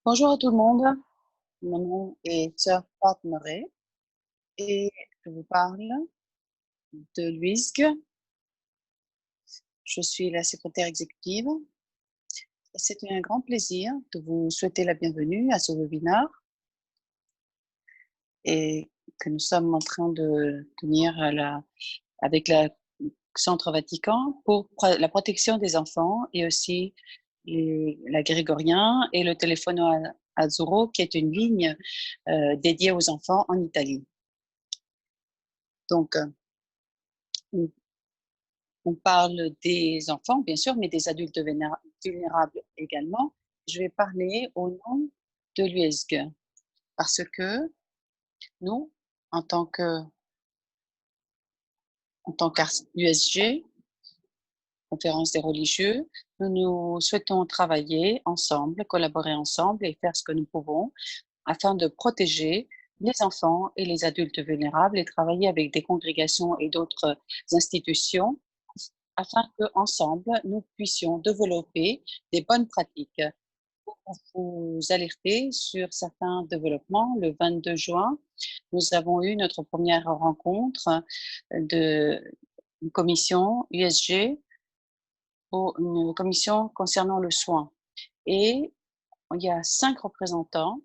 Bonjour à tout le monde, mon nom est Sœur Pat Murray et je vous parle de l'UISG. Je suis la secrétaire exécutive et c'est un grand plaisir de vous souhaiter la bienvenue à ce webinaire et que nous sommes en train de tenir avec le Centre Vatican pour la protection des enfants et aussi la Grégorien et le téléphone Azzurro qui est une ligne dédiée aux enfants en Italie. Donc, on parle des enfants, bien sûr, mais des adultes vulnérables également. Je vais parler au nom de l'USG parce que nous, en tant que qu'USG, Conférence des religieux, nous souhaitons travailler ensemble, collaborer ensemble et faire ce que nous pouvons afin de protéger les enfants et les adultes vulnérables et travailler avec des congrégations et d'autres institutions afin qu'ensemble, nous puissions développer des bonnes pratiques. Pour vous alerter sur certains développements, le 22 juin, nous avons eu notre première rencontre de une commission USG, une commission concernant le soin. Et il y a 5 représentants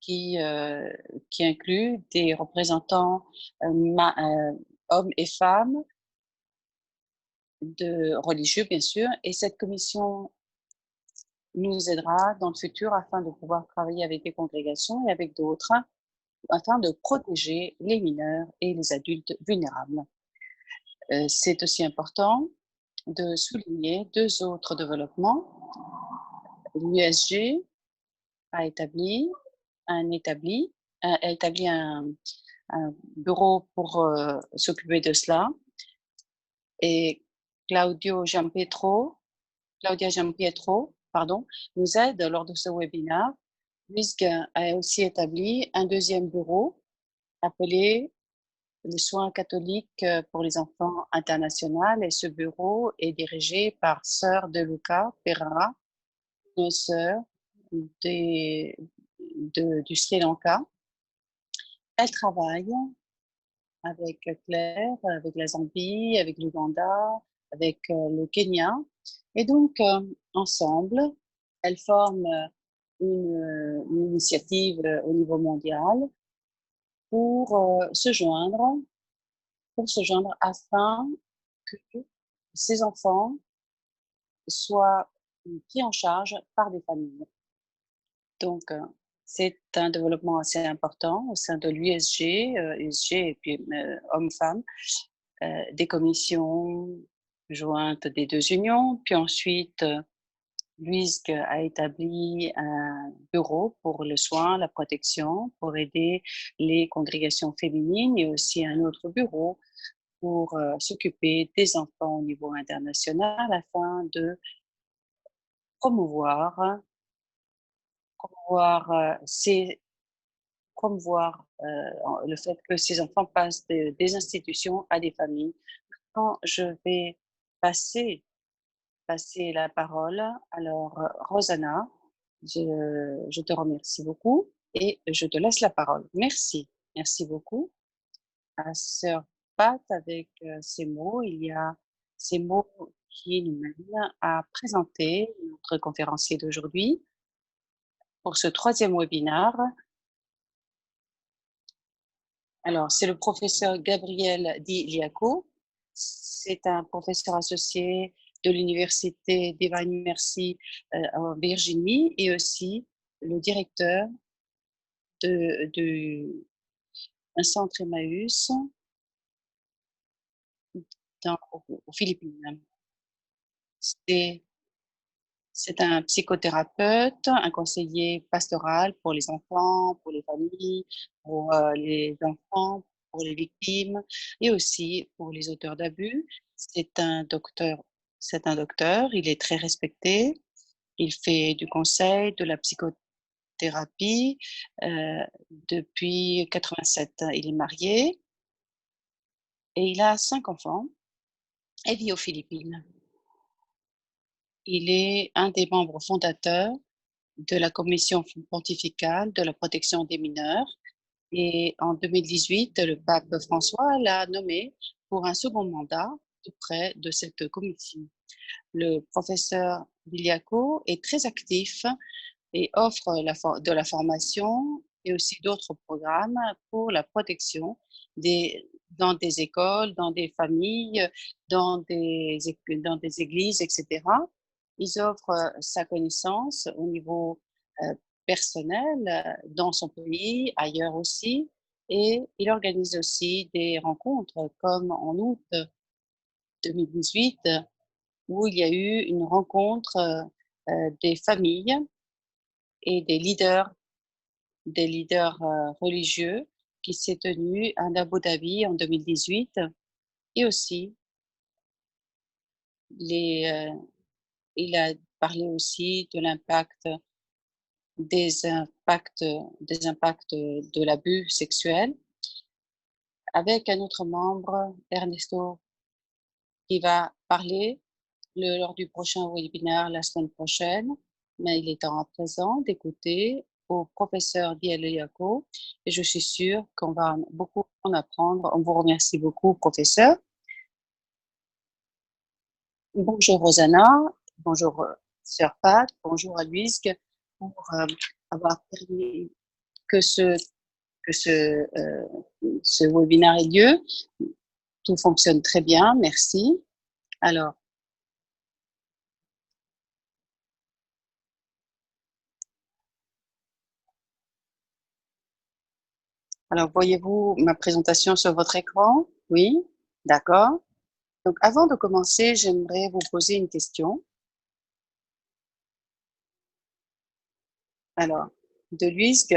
qui incluent des représentants hommes et femmes, de religieux bien sûr, et cette commission nous aidera dans le futur afin de pouvoir travailler avec des congrégations et avec d'autres, afin de protéger les mineurs et les adultes vulnérables. C'est aussi important de souligner 2 autres développements. L'USG a établi un bureau pour s'occuper de cela et Claudia Giampietro, pardon, nous aide lors de ce webinaire. L'UISG a aussi établi un deuxième bureau appelé le soin catholique pour les enfants international et ce bureau est dirigé par Sœur De Luca Ferrara, une sœur du Sri Lanka. Elle travaille avec Claire, avec la Zambie, avec l'Ouganda, avec le Kenya. Et donc, ensemble, elles forment une initiative au niveau mondial pour se joindre afin que ces enfants soient pris en charge par des familles. Donc, c'est un développement assez important au sein de l'USG, USG et puis hommes-femmes, des commissions jointes des 2 unions. Puis ensuite, l'UISG a établi un bureau pour le soin, la protection, pour aider les congrégations féminines et aussi un autre bureau pour s'occuper des enfants au niveau international afin de promouvoir, promouvoir, ces, promouvoir le fait que ces enfants passent des institutions à des familles. Maintenant, je vais passer, passer la parole. Alors, Rosanna, je te remercie beaucoup et je te laisse la parole. Merci. Merci beaucoup à Sœur Pat avec ces mots. Il y a ces mots qui nous mènent à présenter notre conférencier d'aujourd'hui pour ce 3e webinaire. Alors, c'est le professeur Gabriel Di Liaco. C'est un professeur associé de l'université Divine Mercy en Virginie et aussi le directeur d'un centre Emmaüs aux Philippines. C'est C'est un psychothérapeute, un conseiller pastoral pour les enfants, pour les familles, pour les enfants, pour les victimes et aussi pour les auteurs d'abus. C'est un docteur, il est très respecté. Il fait du conseil, de la psychothérapie depuis 87. Il est marié et il a 5 enfants et vit aux Philippines. Il est un des membres fondateurs de la Commission pontificale de la protection des mineurs. Et en 2018, le pape François l'a nommé pour un second mandat auprès de cette commission. Le professeur Biliaco est très actif et offre de la formation et aussi d'autres programmes pour la protection dans des écoles, dans des familles, dans des églises, etc. Ils offrent sa connaissance au niveau personnel dans son pays, ailleurs aussi, et il organise aussi des rencontres comme en août 2018 où il y a eu une rencontre des familles et des leaders religieux qui s'est tenue à Abu Dhabi en 2018 et aussi il a parlé aussi de des impacts de l'abus sexuel avec un autre membre, Ernesto, qui va parler lors du prochain webinaire la semaine prochaine, mais il est en présent d'écouter au professeur Diel Yako et je suis sûre qu'on va beaucoup en apprendre. On vous remercie beaucoup, professeur. Bonjour Rosanna, bonjour Sœur Pat, bonjour à Luisque pour avoir permis que ce webinaire ait lieu. Tout fonctionne très bien, merci. Alors, voyez-vous ma présentation sur votre écran? Oui, d'accord. Donc, avant de commencer, j'aimerais vous poser une question. Alors, de Luisque,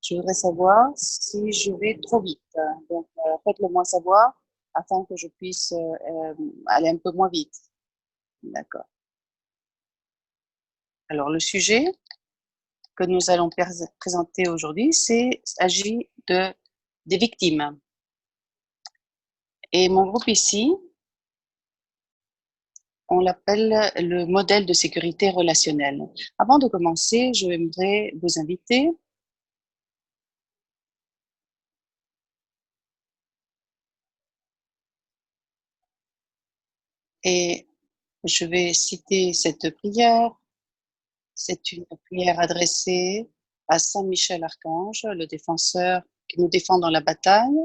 je voudrais savoir si je vais trop vite. Donc, faites-le moi savoir afin que je puisse aller un peu moins vite. D'accord. Alors, le sujet que nous allons présenter aujourd'hui, s'agit des victimes. Et mon groupe ici, on l'appelle le modèle de sécurité relationnelle. Avant de commencer, je voudrais vous inviter et je vais citer cette prière. C'est une prière adressée à Saint Michel Archange, le défenseur qui nous défend dans la bataille.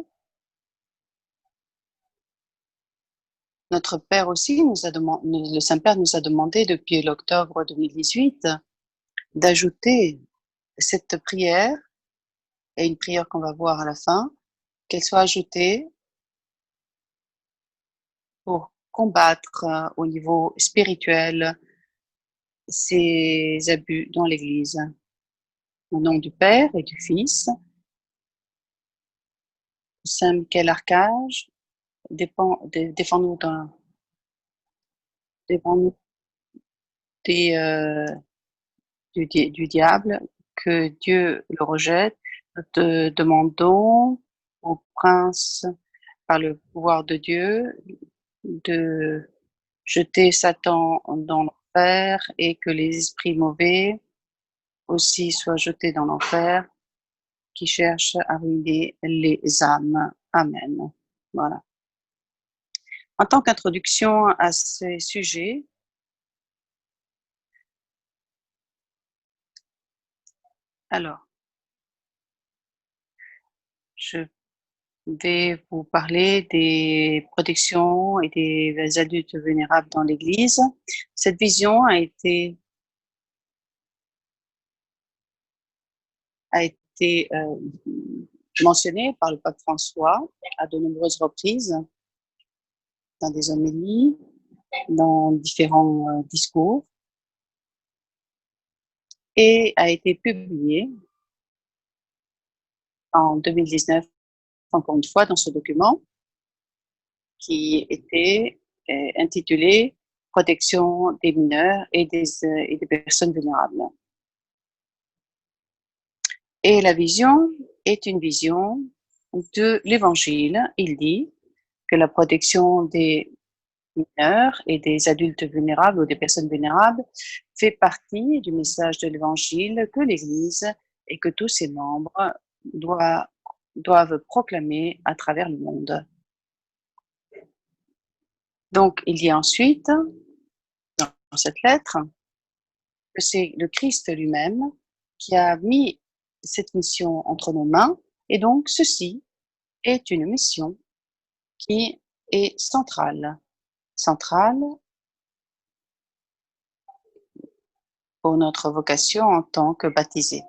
Notre Père aussi le Saint-Père nous a demandé depuis l'octobre 2018 d'ajouter cette prière, et une prière qu'on va voir à la fin, qu'elle soit ajoutée pour combattre au niveau spirituel ces abus dans l'Église. Au nom du Père et du Fils, Saint Michel Archange, défends-nous du diable, que Dieu le rejette. Nous te demandons au Prince, par le pouvoir de Dieu, de jeter Satan dans l'enfer et que les esprits mauvais aussi soient jetés dans l'enfer qui cherchent à ruiner les âmes. Amen. Voilà. En tant qu'introduction à ces sujets, alors, je vais vous parler des protections et des adultes vulnérables dans l'Église. Cette vision a été mentionnée par le pape François à de nombreuses reprises dans des homélies, dans différents discours, et a été publiée en 2019, encore une fois, dans ce document qui était intitulé Protection des mineurs et des personnes vulnérables. Et la vision est une vision de l'Évangile. Il dit que la protection des mineurs et des adultes vulnérables ou des personnes vulnérables fait partie du message de l'Évangile que l'Église et que tous ses membres doivent, doivent proclamer à travers le monde. Donc, il y a ensuite, dans cette lettre, que c'est le Christ lui-même qui a mis cette mission entre nos mains, et donc ceci est une mission qui est centrale pour notre vocation en tant que baptisés.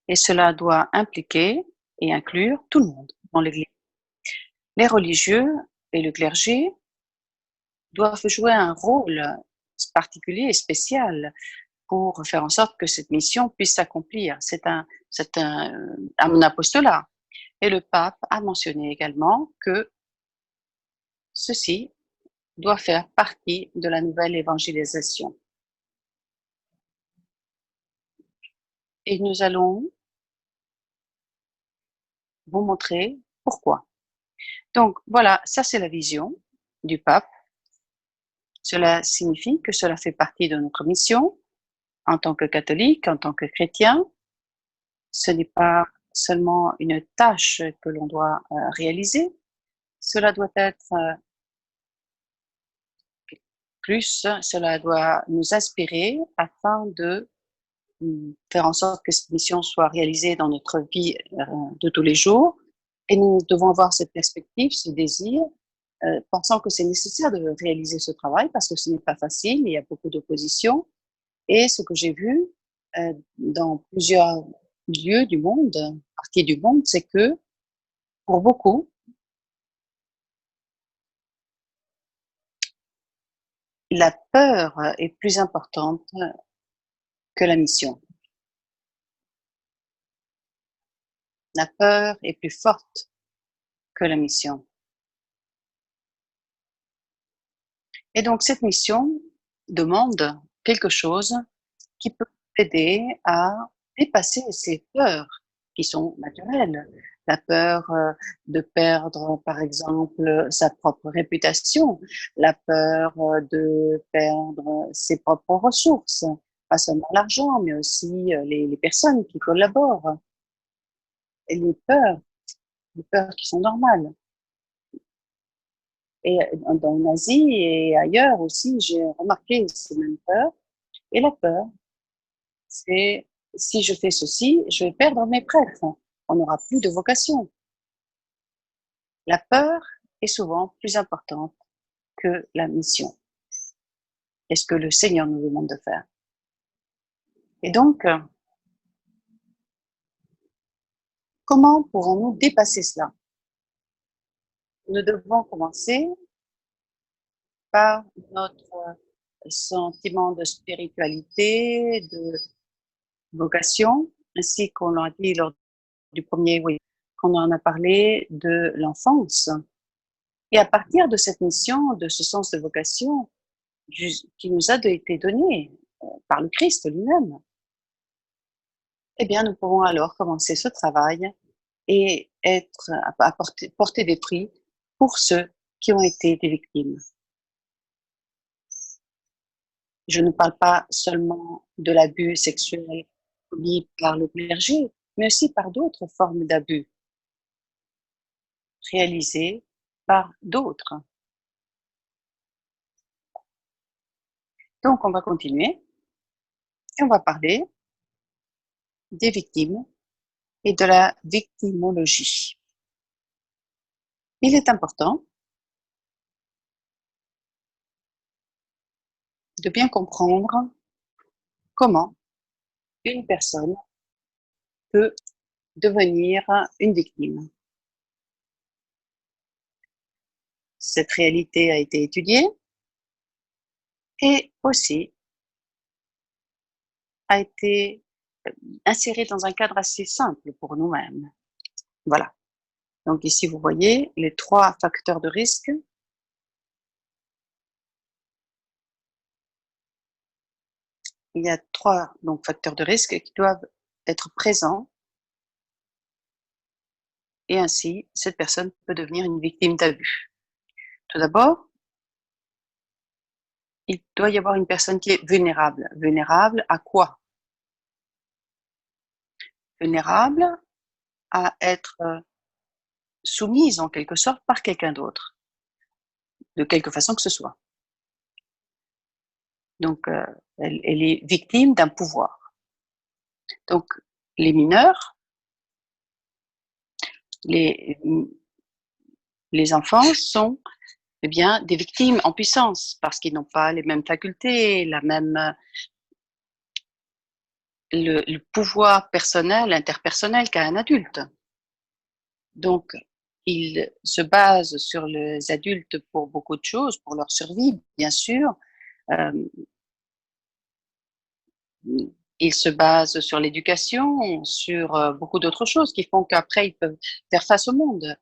Et cela doit impliquer et inclure tout le monde dans l'Église. Les religieux et le clergé doivent jouer un rôle particulier et spécial pour faire en sorte que cette mission puisse s'accomplir. C'est un apostolat. Et le pape a mentionné également que ceci doit faire partie de la nouvelle évangélisation. Et nous allons vous montrer pourquoi. Donc voilà, ça c'est la vision du pape. Cela signifie que cela fait partie de notre mission en tant que catholique, en tant que chrétien. Ce n'est pas seulement une tâche que l'on doit réaliser, cela doit être plus, cela doit nous inspirer afin de faire en sorte que cette mission soit réalisée dans notre vie de tous les jours. Et nous devons avoir cette perspective, ce désir, pensant que c'est nécessaire de réaliser ce travail parce que ce n'est pas facile, il y a beaucoup d'opposition. Et ce que j'ai vu dans plusieurs lieux du monde, parties du monde, c'est que pour beaucoup, la peur est plus importante que la mission. La peur est plus forte que la mission. Et donc cette mission demande quelque chose qui peut aider à dépasser ces peurs qui sont naturelles. La peur de perdre, par exemple, sa propre réputation, la peur de perdre ses propres ressources, pas seulement l'argent, mais aussi les personnes qui collaborent, et les peurs qui sont normales. Et en Asie et ailleurs aussi, j'ai remarqué ces mêmes peurs. Et la peur, c'est si je fais ceci, je vais perdre mes prêtres. On n'aura plus de vocation. La peur est souvent plus importante que la mission. Et ce que le Seigneur nous demande de faire. Et donc, comment pourrons-nous dépasser cela? Nous devons commencer par notre sentiment de spiritualité, de vocation, ainsi qu'on l'a dit lors du premier, oui, qu'on en a parlé de l'enfance. Et à partir de cette mission, de ce sens de vocation qui nous a été donné par le Christ lui-même, eh bien, nous pouvons alors commencer ce travail et porter des fruits pour ceux qui ont été des victimes. Je ne parle pas seulement de l'abus sexuel commis par le clergé, mais aussi par d'autres formes d'abus réalisées par d'autres. Donc, on va continuer et on va parler des victimes et de la victimologie. Il est important de bien comprendre comment une personne peut devenir une victime. Cette réalité a été étudiée et aussi a été insérée dans un cadre assez simple pour nous-mêmes. Voilà. Donc ici, vous voyez les 3 facteurs de risque. Il y a 3 donc, facteurs de risque qui doivent être présents et ainsi, cette personne peut devenir une victime d'abus. Tout d'abord, il doit y avoir une personne qui est vulnérable. Vulnérable à quoi? Vulnérable à être soumise en quelque sorte par quelqu'un d'autre, de quelque façon que ce soit. Donc, elle est victime d'un pouvoir. Donc, les mineurs, les, les enfants sont eh bien, des victimes en puissance parce qu'ils n'ont pas les mêmes facultés, le pouvoir personnel, interpersonnel qu'a un adulte. Donc, ils se basent sur les adultes pour beaucoup de choses, pour leur survie, bien sûr. Euh, ils se basent sur l'éducation, sur beaucoup d'autres choses qui font qu'après, ils peuvent faire face au monde.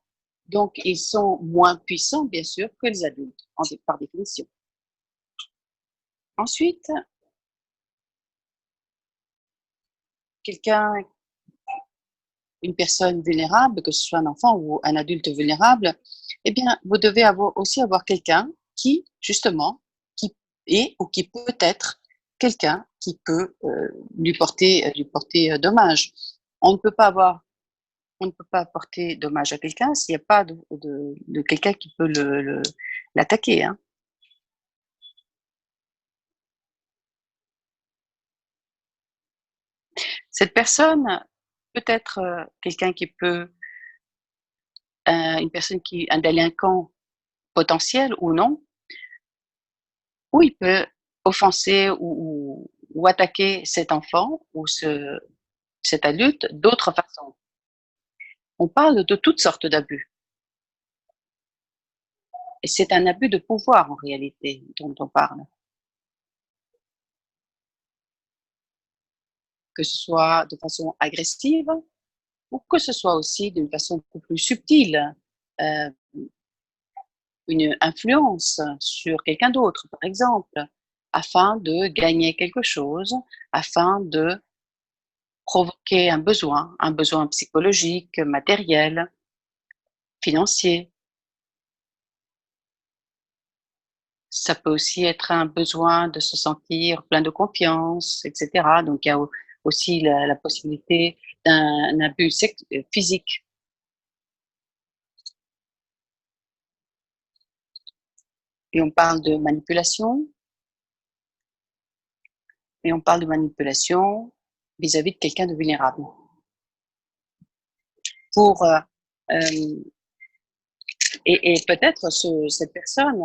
Donc, ils sont moins puissants, bien sûr, que les adultes, par définition. Ensuite, quelqu'un, une personne vulnérable, que ce soit un enfant ou un adulte vulnérable, eh bien, vous devez aussi avoir quelqu'un qui, justement, qui est ou qui peut être quelqu'un qui peut lui porter dommage. On ne peut pas avoir, on ne peut pas porter dommage à quelqu'un s'il n'y a pas de quelqu'un qui peut l'attaquer, hein. Cette personne peut être quelqu'un qui peut, une personne qui, un délinquant potentiel ou non, ou il peut offenser ou attaquer cet enfant ou cet adulte d'autre façon. On parle de toutes sortes d'abus. Et c'est un abus de pouvoir en réalité dont on parle. Que ce soit de façon agressive ou que ce soit aussi d'une façon beaucoup plus subtile. Euh, une influence sur quelqu'un d'autre, par exemple, afin de gagner quelque chose, afin de provoquer un besoin psychologique, matériel, financier. Ça peut aussi être un besoin de se sentir plein de confiance, etc. Donc, il y a aussi la possibilité d'un abus physique. Et on parle de manipulation, et on parle de manipulation vis-à-vis de quelqu'un de vulnérable. Pour et peut-être cette personne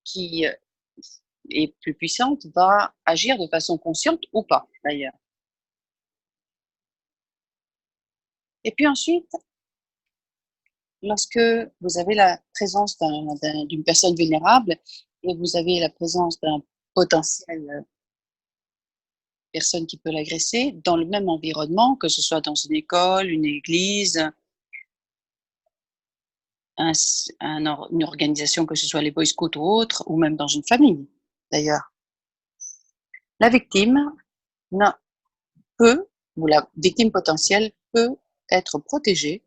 qui est plus puissante va agir de façon consciente ou pas, d'ailleurs. Et puis ensuite, lorsque vous avez la présence d'une personne vulnérable et vous avez la présence d'un potentiel personne qui peut l'agresser dans le même environnement, que ce soit dans une école, une église, une organisation, que ce soit les Boy Scouts ou autre, ou même dans une famille, d'ailleurs. La victime peut, ou la victime potentielle peut être protégée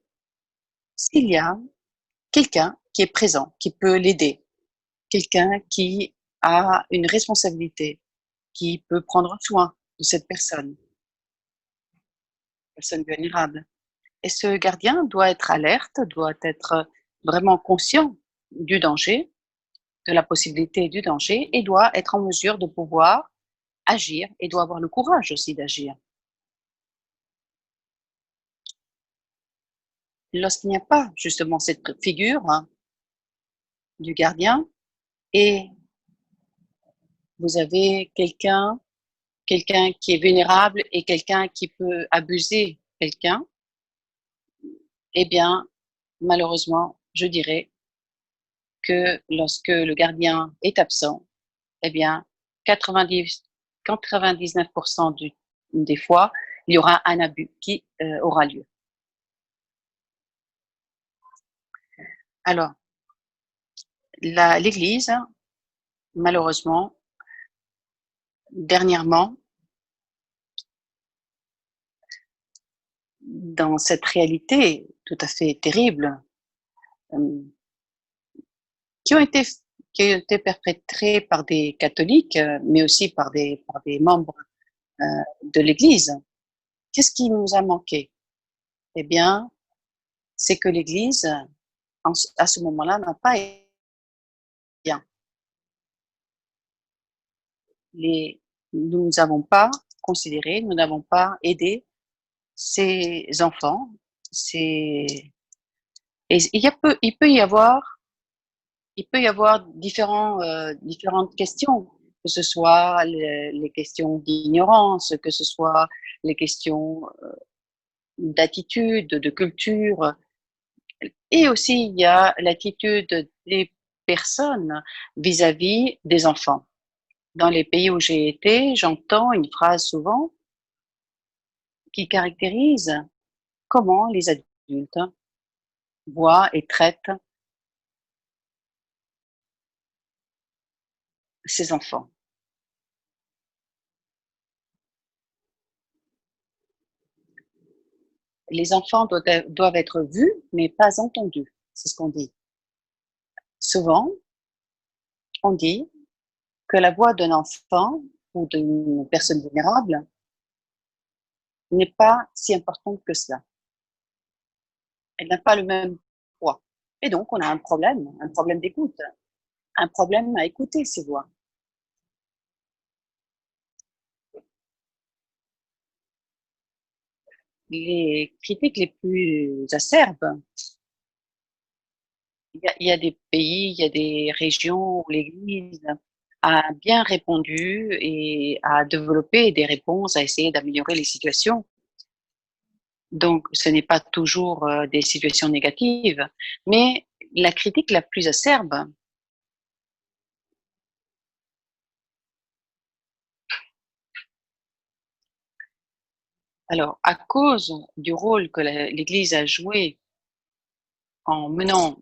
s'il y a quelqu'un qui est présent, qui peut l'aider, quelqu'un qui a une responsabilité, qui peut prendre soin de cette personne vulnérable. Et ce gardien doit être alerte, doit être vraiment conscient du danger, de la possibilité du danger, et doit être en mesure de pouvoir agir et doit avoir le courage aussi d'agir. Lorsqu'il n'y a pas justement cette figure, hein, du gardien, et vous avez quelqu'un qui est vulnérable et quelqu'un qui peut abuser quelqu'un, eh bien, malheureusement, je dirais que lorsque le gardien est absent, eh bien, 90, 99% des fois, il y aura un abus qui aura lieu. Alors, l'Église, malheureusement, dernièrement, dans cette réalité tout à fait terrible, euh, qui ont été qui ont été perpétrés par des catholiques, mais aussi par des membres, heu, de l'Église. Qu'est-ce qui nous a manqué? Eh bien, c'est que l'Église, à ce moment-là, n'a pas été bien. Les Nous n'avons pas considéré, nous n'avons pas aidé ces enfants, ces et il peut y avoir différentes questions, que ce soit les questions d'ignorance, que ce soit les questions, d'attitude, de culture, et aussi il y a l'attitude des personnes vis-à-vis des enfants. Dans les pays où j'ai été, j'entends une phrase souvent qui caractérise comment les adultes voient et traitent ces enfants. Les enfants doivent être vus, mais pas entendus. C'est ce qu'on dit. Souvent, on dit que la voix d'un enfant ou d'une personne vulnérable n'est pas si importante que cela. Elle n'a pas le même poids. Et donc, on a un problème d'écoute, un problème à écouter ces voix. Les critiques les plus acerbes, il y a des pays, il y a des régions où l'Église a bien répondu et a développé des réponses, a essayé d'améliorer les situations. Donc, ce n'est pas toujours des situations négatives, mais la critique la plus acerbe, alors à cause du rôle que l'Église a joué en menant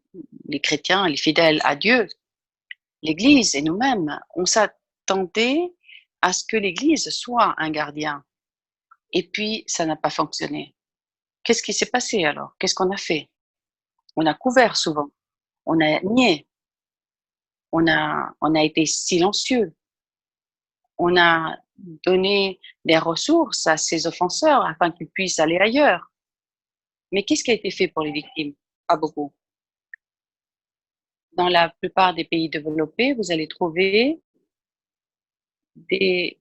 les chrétiens, les fidèles à Dieu, l'Église et nous-mêmes, on s'attendait à ce que l'Église soit un gardien. Et puis, ça n'a pas fonctionné. Qu'est-ce qui s'est passé alors? Qu'est-ce qu'on a fait? On a couvert souvent, on a nié, on a été silencieux, on a donné des ressources à ces offenseurs afin qu'ils puissent aller ailleurs. Mais qu'est-ce qui a été fait pour les victimes? Pas beaucoup. Dans la plupart des pays développés, vous allez trouver des,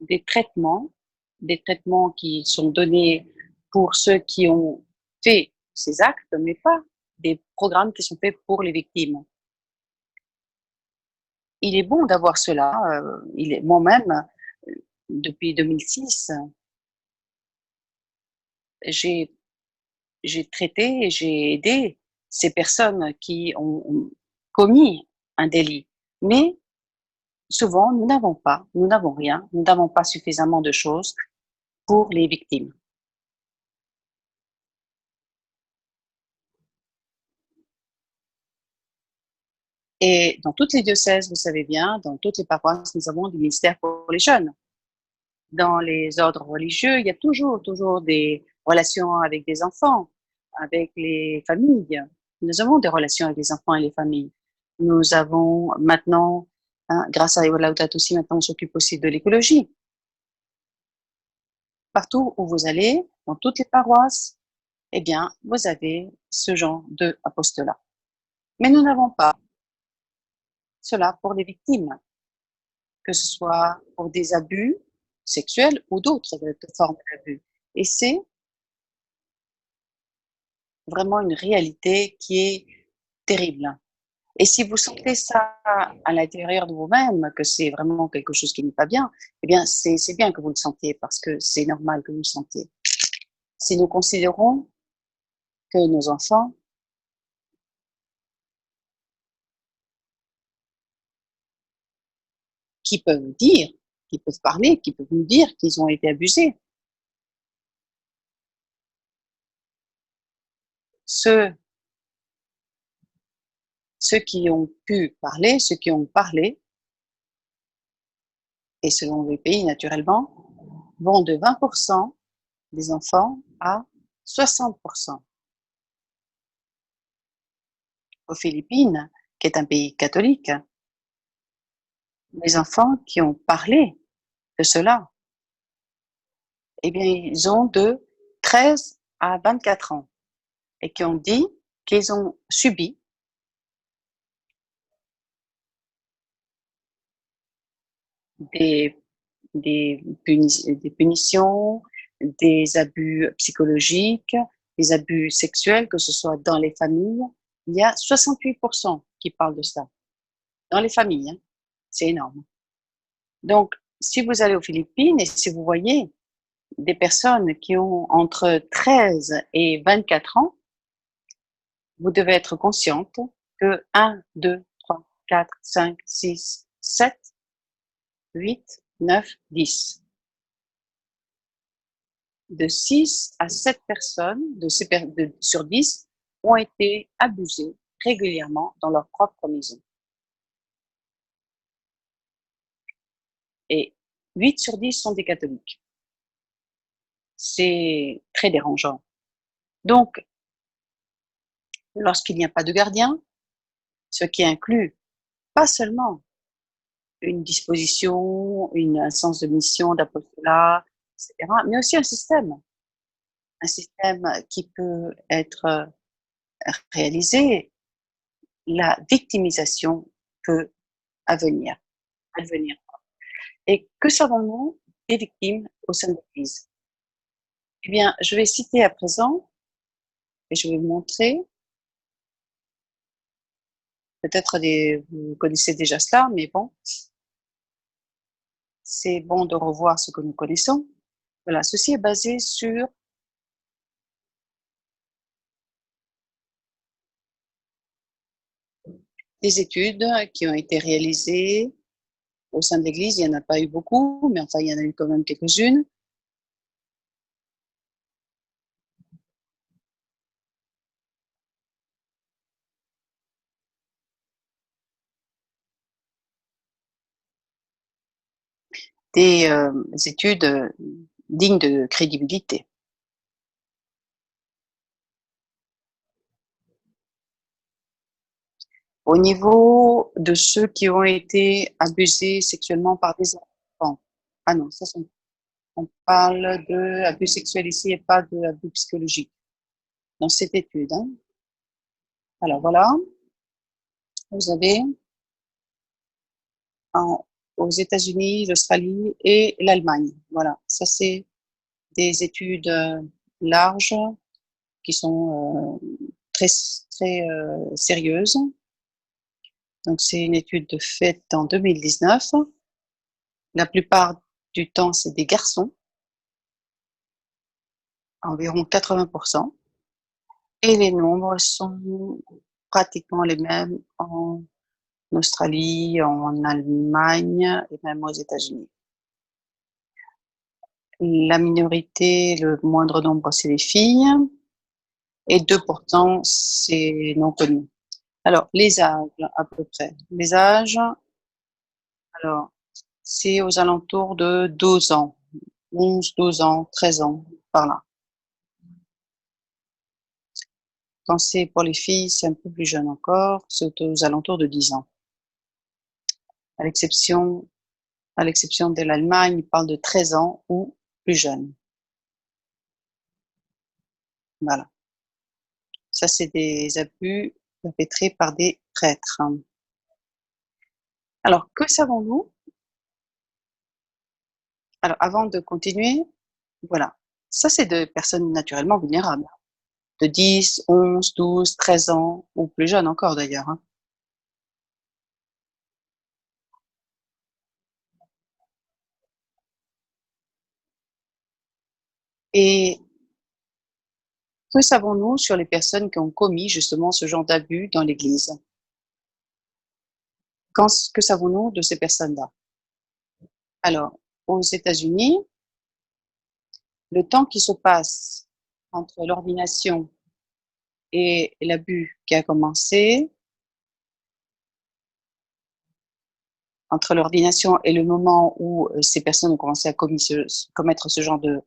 des des traitements qui sont donnés pour ceux qui ont fait ces actes, mais pas des programmes qui sont faits pour les victimes. Il est bon d'avoir cela. Moi-même, depuis 2006, j'ai j'ai traité et j'ai aidé ces personnes qui ont commis un délit. Mais souvent, nous n'avons rien, nous n'avons pas suffisamment de choses pour les victimes. Et dans toutes les diocèses, vous savez bien, dans toutes les paroisses, nous avons des ministères pour les jeunes. Dans les ordres religieux, il y a toujours des relations avec des enfants, avec les familles. Nous avons des relations avec les enfants et les familles. Nous avons maintenant, grâce à Laudato Si, maintenant on s'occupe aussi de l'écologie. Partout où vous allez, dans toutes les paroisses, eh bien, vous avez ce genre de apostolat. Mais nous n'avons pas cela pour les victimes, que ce soit pour des abus sexuels ou d'autres formes d'abus. Et c'est vraiment une réalité qui est terrible. Et si vous sentez ça à l'intérieur de vous-même, que c'est vraiment quelque chose qui n'est pas bien, eh bien, c'est bien que vous le sentiez parce que c'est normal que vous le sentiez. Si nous considérons que nos enfants qui peuvent dire, qui peuvent parler, qui peuvent nous dire qu'ils ont été abusés, ceux, ceux qui ont pu parler, ceux qui ont parlé, et selon les pays naturellement, vont de 20% des enfants à 60%. Aux Philippines, qui est un pays catholique, les enfants qui ont parlé de cela, eh bien, ils ont de 13 à 24 ans et qui ont dit qu'ils ont subi des, des punitions, des abus psychologiques, des abus sexuels, que ce soit dans les familles. Il y a 68% qui parlent de ça. Dans les familles, hein. C'est énorme. Donc, si vous allez aux Philippines et si vous voyez des personnes qui ont entre 13 et 24 ans, vous devez être consciente que 1, 2, 3, 4, 5, 6, 7, 8, 9, 10. De 6 à 7 personnes sur 10 ont été abusées régulièrement dans leur propre maison. Et 8 sur 10 sont des catholiques. C'est très dérangeant. Donc, lorsqu'il n'y a pas de gardien, ce qui inclut pas seulement une disposition, un sens de mission, d'apostolat, etc., mais aussi un système qui peut être réalisé, la victimisation peut advenir. advenir. Et que savons-nous des victimes au sein de l'Église? Eh bien, je vais citer à présent, et je vais vous montrer, peut-être vous connaissez déjà cela, mais bon, c'est bon de revoir ce que nous connaissons. Voilà, ceci est basé sur des études qui ont été réalisées au sein de l'Église. Il n'y en a pas eu beaucoup, mais enfin, il y en a eu quand même quelques-unes. Des études dignes de crédibilité. Au niveau de ceux qui ont été abusés sexuellement par des enfants. Ah non, ça, on parle d'abus sexuels ici et pas d'abus psychologiques dans cette étude. Hein. Alors voilà, vous avez aux États-Unis, l'Australie et l'Allemagne. Voilà, ça c'est des études larges qui sont très, très sérieuses. Donc c'est une étude faite en 2019. La plupart du temps, c'est des garçons, environ 80%. Et les nombres sont pratiquement les mêmes en Australie, en Allemagne et même aux États-Unis. La minorité, le moindre nombre, c'est les filles et 2%, c'est non connu. Alors, les âges, à peu près. Les âges, alors, c'est aux alentours de 12 ans, 11, 12 ans, 13 ans, par là. Quand c'est pour les filles, c'est un peu plus jeune encore, c'est aux alentours de 10 ans. À l'exception de l'Allemagne, il parle de 13 ans ou plus jeune. Voilà. Ça, c'est des abus perpétrés par des prêtres. Alors, que savons-nous? Alors, avant de continuer, voilà. Ça, c'est de personnes naturellement vulnérables, de 10, 11, 12, 13 ans, ou plus jeunes encore d'ailleurs. Hein. Et que savons-nous sur les personnes qui ont commis justement ce genre d'abus dans l'Église? Que savons-nous de ces personnes-là? Alors, aux États-Unis, le temps qui se passe entre l'ordination et l'abus qui a commencé, entre l'ordination et le moment où ces personnes ont commencé à commettre ce genre de...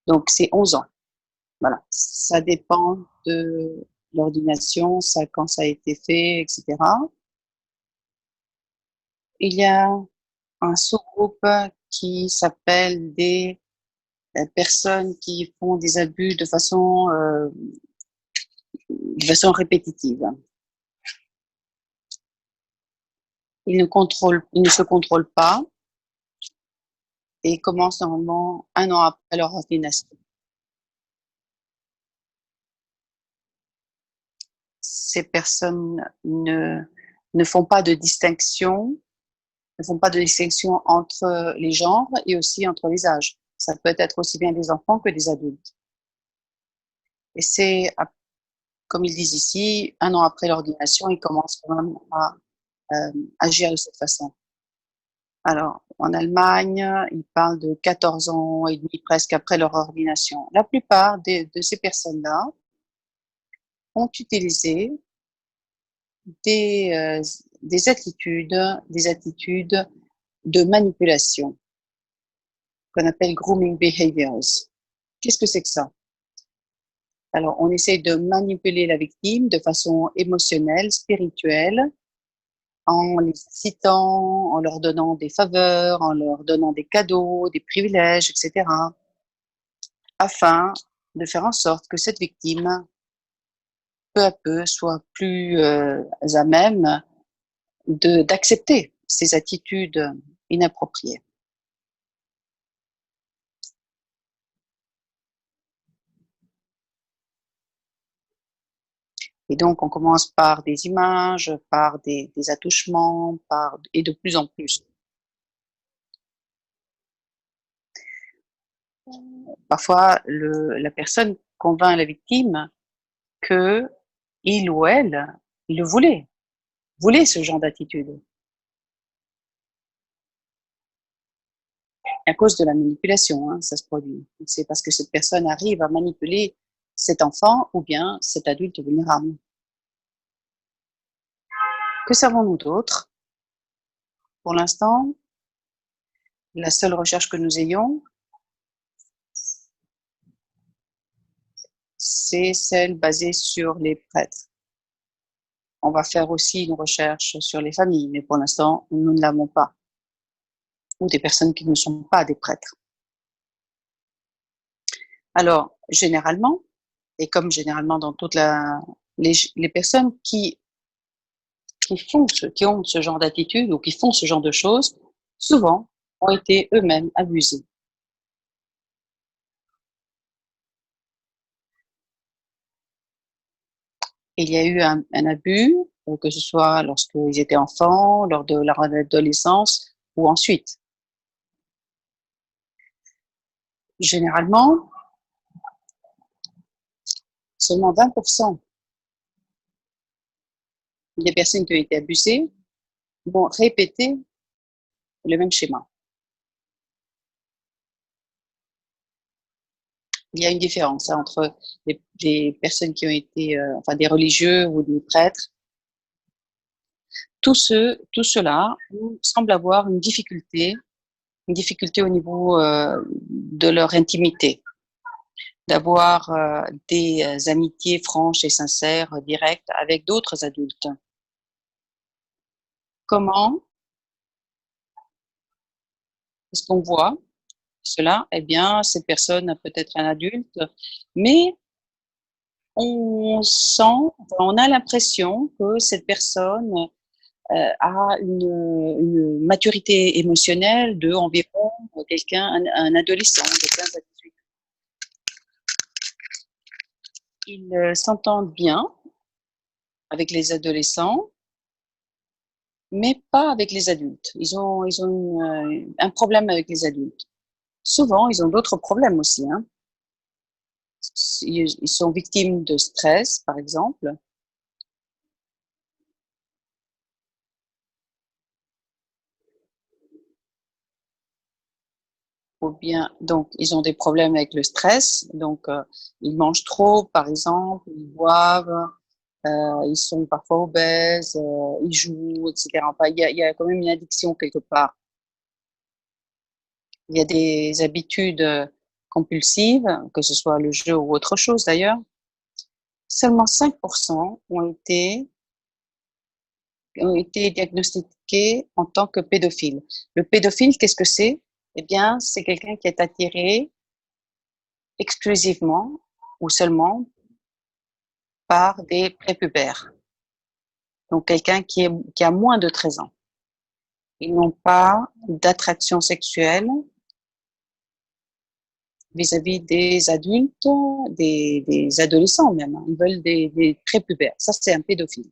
donc, c'est 11 ans. Voilà. Ça dépend de l'ordination, ça, quand ça a été fait, etc. Il y a un sous-groupe qui s'appelle des personnes qui font des abus de façon répétitive. Ils ne se contrôlent pas et commencent normalement 1 an après leur ordination. Ces personnes ne font pas de distinction, entre les genres et aussi entre les âges. Ça peut être aussi bien des enfants que des adultes. Et c'est, comme ils disent ici, 1 an après l'ordination, ils commencent quand même à agir de cette façon. Alors, en Allemagne, ils parlent de 14 ans et demi presque après leur ordination. La plupart de ces personnes-là ont utilisé des, euh, des attitudes de manipulation qu'on appelle grooming behaviors. Qu'est-ce que c'est que ça? Alors, on essaie de manipuler la victime de façon émotionnelle, spirituelle, en les incitant, en leur donnant des faveurs, en leur donnant des cadeaux, des privilèges, etc., afin de faire en sorte que cette victime, peu à peu, soit plus à même d'accepter ces attitudes inappropriées. Et donc, on commence par des images, par des attouchements, et de plus en plus. Parfois, la personne convainc la victime que il ou elle, il le voulait ce genre d'attitude. À cause de la manipulation, hein, ça se produit. C'est parce que cette personne arrive à manipuler cet enfant ou bien cet adulte vulnérable. Que savons-nous d'autre? Pour l'instant, la seule recherche que nous ayons, c'est celle basée sur les prêtres. On va faire aussi une recherche sur les familles, mais pour l'instant, nous ne l'avons pas. Ou des personnes qui ne sont pas des prêtres. Alors, généralement, et comme généralement dans les personnes qui ont ce genre d'attitude ou qui font ce genre de choses, souvent ont été eux-mêmes abusés. Il y a eu un abus, que ce soit lorsqu'ils étaient enfants, lors de leur adolescence ou ensuite. Généralement, seulement 20% des personnes qui ont été abusées vont répéter le même schéma. Il y a une différence entre les personnes qui ont été, enfin des religieux ou des prêtres. Tout cela semble avoir une difficulté au niveau de leur intimité, d'avoir des amitiés franches et sincères, directes avec d'autres adultes. Comment est-ce qu'on voit cela? Eh bien, cette personne a peut-être un adulte, mais on a l'impression que cette personne a une maturité émotionnelle de environ un adolescent de 15 à 18 ans. Ils s'entendent bien avec les adolescents, mais pas avec les adultes. Ils ont un problème avec les adultes. Souvent, ils ont d'autres problèmes aussi, hein. Ils sont victimes de stress, par exemple. Ou bien, donc, ils ont des problèmes avec le stress. Donc, ils mangent trop, par exemple, ils boivent, ils sont parfois obèses, ils jouent, etc. Enfin, il y a quand même une addiction quelque part. Il y a des habitudes compulsives, que ce soit le jeu ou autre chose d'ailleurs. seulement 5% ont été diagnostiqués en tant que pédophiles. Le pédophile, qu'est-ce que c'est? Eh bien, c'est quelqu'un qui est attiré exclusivement ou seulement par des prépubères. Donc, quelqu'un qui a moins de 13 ans. Ils n'ont pas d'attraction sexuelle vis-à-vis des adultes, des adolescents même. Ils veulent des prépubères. Ça, c'est un pédophile.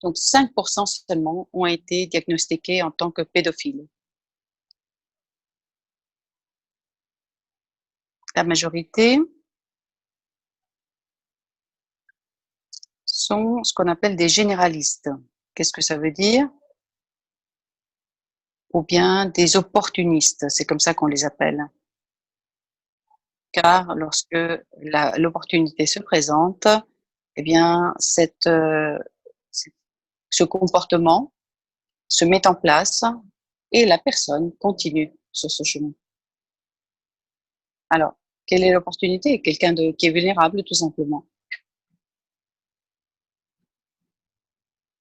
Donc, 5% seulement ont été diagnostiqués en tant que pédophiles. La majorité sont ce qu'on appelle des généralistes. Qu'est-ce que ça veut dire? Ou bien des opportunistes, c'est comme ça qu'on les appelle. Car lorsque l'opportunité se présente, eh bien, ce comportement se met en place et la personne continue sur ce chemin. Alors, quelle est l'opportunité? Quelqu'un qui est vulnérable, tout simplement.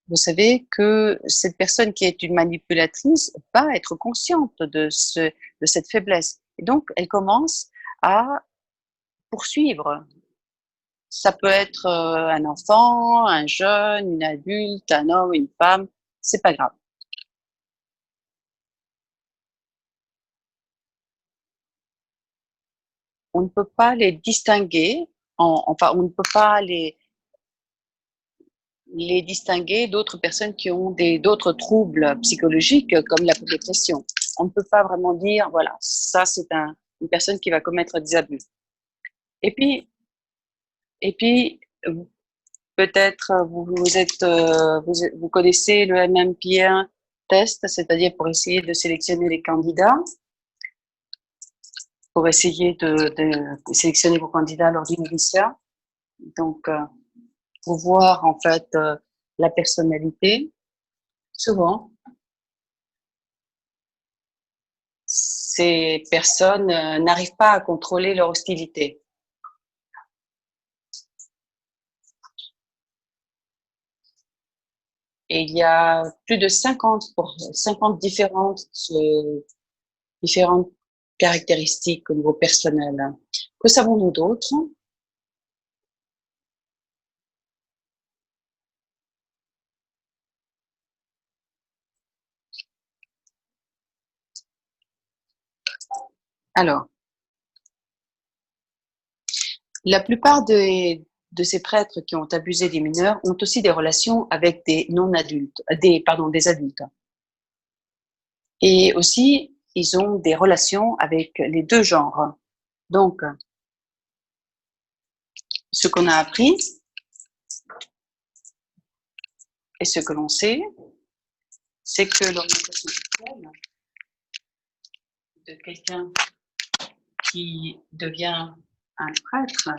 Vous savez que cette personne qui est une manipulatrice va être consciente de cette faiblesse. Et donc, elle commence à poursuivre. Ça peut être un enfant, un jeune, une adulte, un homme, une femme, c'est pas grave. On ne peut pas les distinguer, enfin, on ne peut pas les distinguer d'autres personnes qui ont d'autres troubles psychologiques comme la dépression. On ne peut pas vraiment dire, voilà, ça c'est une personne qui va commettre des abus. Et puis, peut-être vous connaissez le MMPI test, c'est-à-dire pour essayer de sélectionner les candidats, pour essayer de sélectionner vos candidats lors d'une mission. Donc, pour voir en fait la personnalité. Souvent, ces personnes n'arrivent pas à contrôler leur hostilité. Et il y a plus de 50 différentes caractéristiques au niveau personnel. Que savons-nous d'autres? Alors, la plupart de ces prêtres qui ont abusé des mineurs ont aussi des relations avec des non-adultes, des adultes. Et aussi, ils ont des relations avec les deux genres. Donc, ce qu'on a appris et ce que l'on sait, c'est que l'orientation sexuelle de quelqu'un qui devient un prêtre,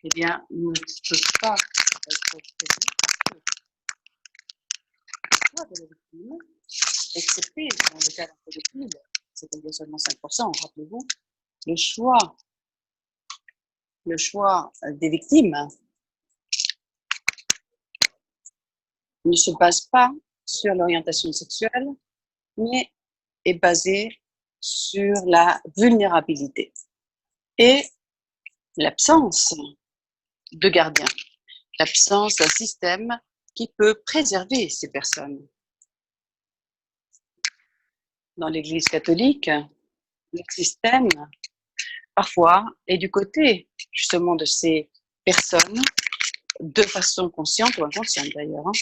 eh bien, ne peut pas être prévu parce que le choix de la victime, excepté dans le cas d'un pédophile, c'est-à-dire seulement 5%, rappelez-vous, le choix, le choix des victimes ne se base pas sur l'orientation sexuelle, mais est basé sur la vulnérabilité et l'absence de gardien, l'absence d'un système qui peut préserver ces personnes. Dans l'Église catholique, le système, parfois, est du côté justement de ces personnes, de façon consciente ou inconsciente d'ailleurs.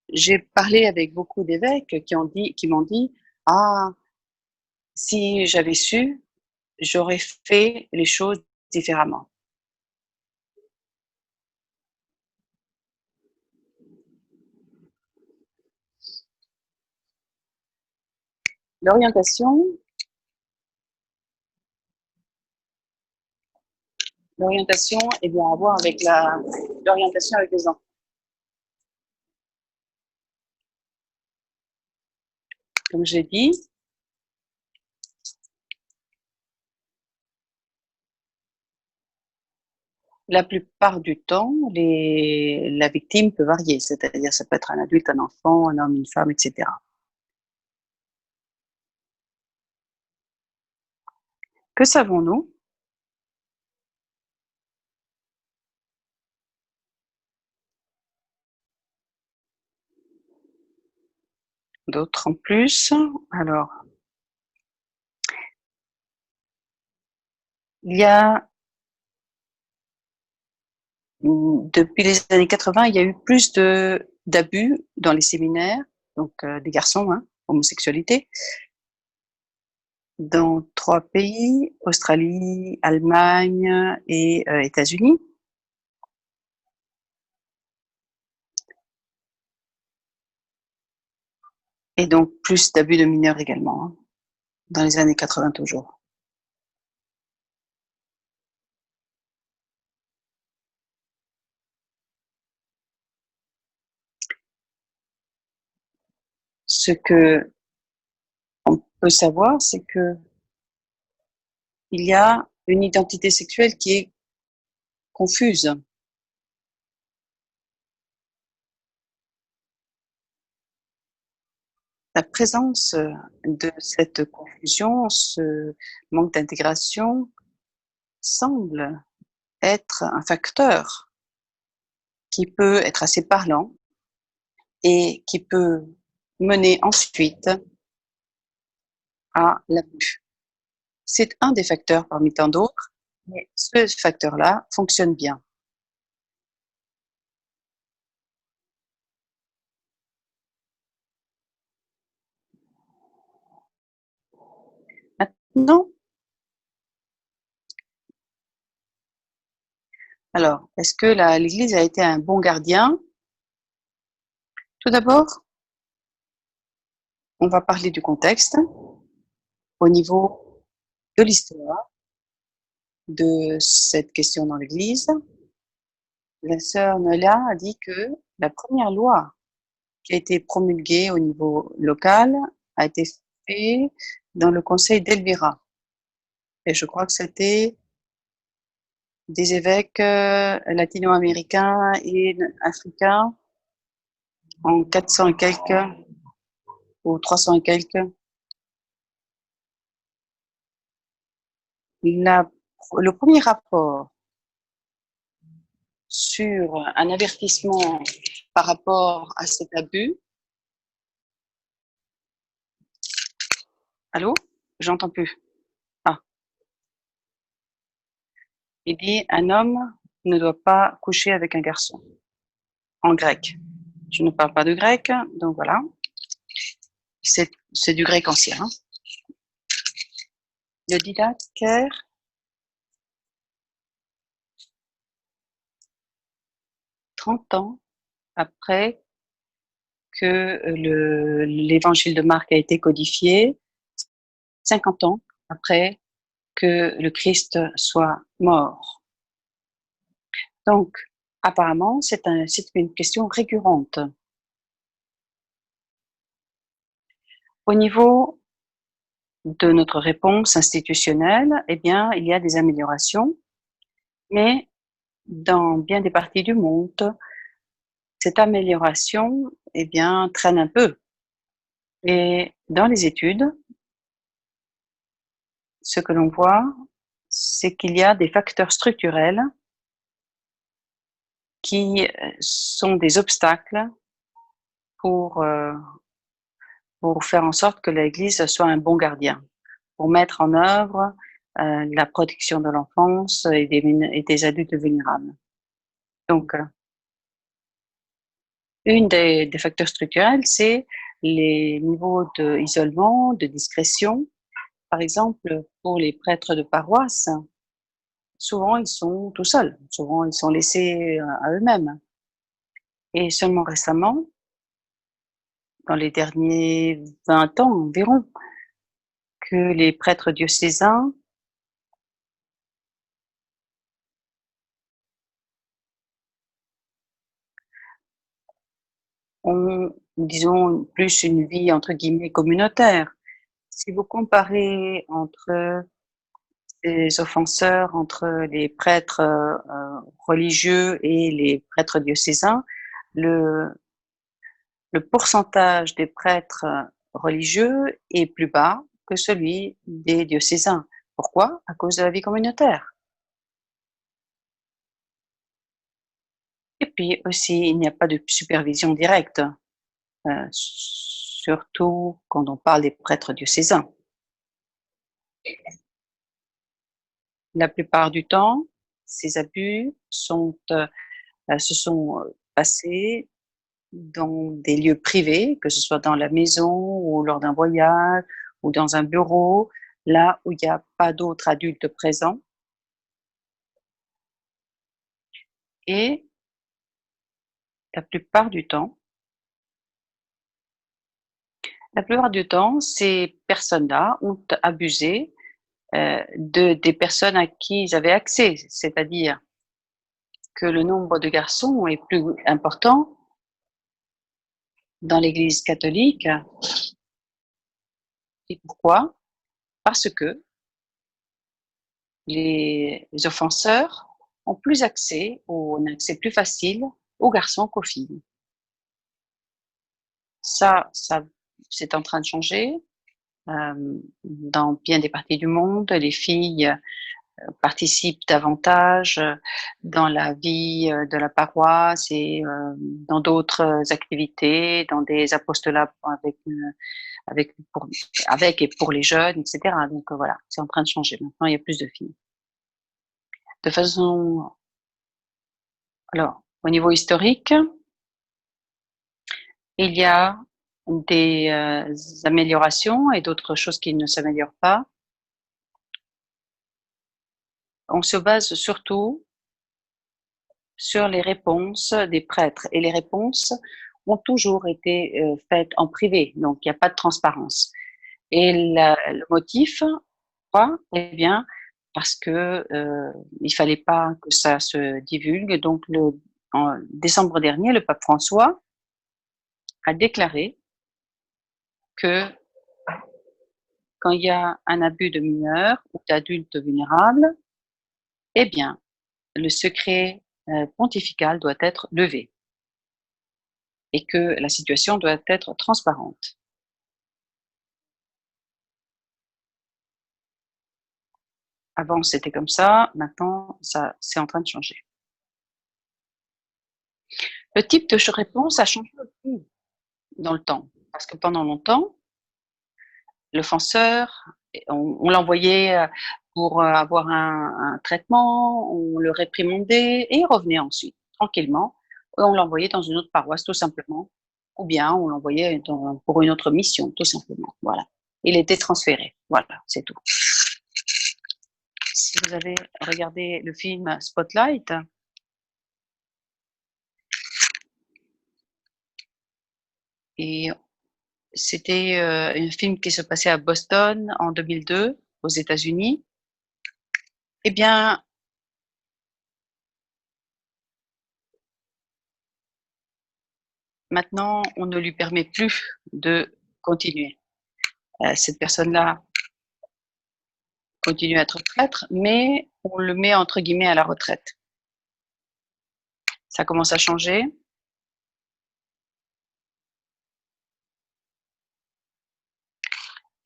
J'ai parlé avec beaucoup d'évêques qui m'ont dit, ah, si j'avais su, j'aurais fait les choses différemment. L'orientation, est bien à voir avec l'orientation avec les enfants. Comme j'ai dit, La plupart du temps, la victime peut varier, c'est-à-dire ça peut être un adulte, un enfant, un homme, une femme, etc. Que savons-nous d'autres en plus? Alors, il y a depuis les années 80, il y a eu plus de d'abus dans les séminaires, donc des garçons, hein, homosexualité, dans 3 pays, Australie, Allemagne et États-Unis. Et donc plus d'abus de mineurs également, hein, dans les années 80 toujours. Ce que on peut savoir, c'est que il y a une identité sexuelle qui est confuse. La présence de cette confusion, ce manque d'intégration semble être un facteur qui peut être assez parlant et qui peut mener ensuite à l'abus. C'est un des facteurs parmi tant d'autres, mais ce facteur-là fonctionne bien. Maintenant, alors, est-ce que l'Église a été un bon gardien? Tout d'abord, on va parler du contexte au niveau de l'histoire de cette question dans l'Église. La sœur Noëlla a dit que la première loi qui a été promulguée au niveau local a été faite dans le conseil d'Elvira. Et je crois que c'était des évêques latino-américains et africains en 400 et quelques ou 300 et quelques. La, le premier rapport sur un avertissement par rapport à cet abus. Allô? J'entends plus. Ah, il dit un homme ne doit pas coucher avec un garçon en grec. Je ne parle pas de grec, donc voilà. C'est du grec ancien. Hein. Le Didaquer, 30 ans après que l'évangile de Marc a été codifié, 50 ans après que le Christ soit mort. Donc, apparemment, c'est une question récurrente. Au niveau de notre réponse institutionnelle, eh bien, il y a des améliorations, mais dans bien des parties du monde, cette amélioration, eh bien, traîne un peu. Et dans les études, ce que l'on voit, c'est qu'il y a des facteurs structurels qui sont des obstacles pour, euh, pour faire en sorte que l'Église soit un bon gardien, pour mettre en œuvre la protection de l'enfance et des adultes vulnérables. Donc, une des facteurs structurels, c'est les niveaux d'isolement, de discrétion. Par exemple, pour les prêtres de paroisse, souvent ils sont tout seuls, souvent ils sont laissés à eux-mêmes. Et seulement récemment, dans les derniers 20 ans environ, que les prêtres diocésains ont, disons, plus une vie entre guillemets communautaire. Si vous comparez entre des offenseurs entre les prêtres religieux et les prêtres diocésains, le, le pourcentage des prêtres religieux est plus bas que celui des diocésains. Pourquoi? À cause de la vie communautaire. Et puis aussi, il n'y a pas de supervision directe, surtout quand on parle des prêtres diocésains. La plupart du temps, ces abus se sont passés dans des lieux privés, que ce soit dans la maison ou lors d'un voyage ou dans un bureau, là où il n'y a pas d'autres adultes présents. Et la plupart du temps, ces personnes-là ont abusé des personnes à qui ils avaient accès, c'est-à-dire que le nombre de garçons est plus important dans l'Église catholique. Et pourquoi? Parce que les offenseurs ont plus accès, ou un accès plus facile aux garçons qu'aux filles. Ça, c'est en train de changer. Dans bien des parties du monde, les filles participent davantage dans la vie de la paroisse et dans d'autres activités, dans des apostolats avec et pour les jeunes, etc. Donc voilà, c'est en train de changer. Maintenant, il y a plus de filles. De façon, alors, au niveau historique, il y a des améliorations et d'autres choses qui ne s'améliorent pas. On se base surtout sur les réponses des prêtres et les réponses ont toujours été faites en privé, donc il n'y a pas de transparence. Et le motif, quoi? Eh bien, parce que il fallait pas que ça se divulgue. Donc, en décembre dernier, le pape François a déclaré que quand il y a un abus de mineurs ou d'adultes vulnérables, eh bien, le secret pontifical doit être levé et que la situation doit être transparente. Avant, c'était comme ça, maintenant, ça, c'est en train de changer. Le type de réponse a changé aussi dans le temps, parce que pendant longtemps, l'offenseur, on l'envoyait pour avoir un traitement, on le réprimandait et il revenait ensuite, tranquillement. Et on l'envoyait dans une autre paroisse, tout simplement, ou bien on l'envoyait pour une autre mission, tout simplement. Voilà. Il était transféré. Voilà, c'est tout. Si vous avez regardé le film Spotlight, et c'était un film qui se passait à Boston en 2002, aux États-Unis. Eh bien, maintenant, on ne lui permet plus de continuer. Cette personne-là continue à être prêtre, mais on le met entre guillemets à la retraite. Ça commence à changer.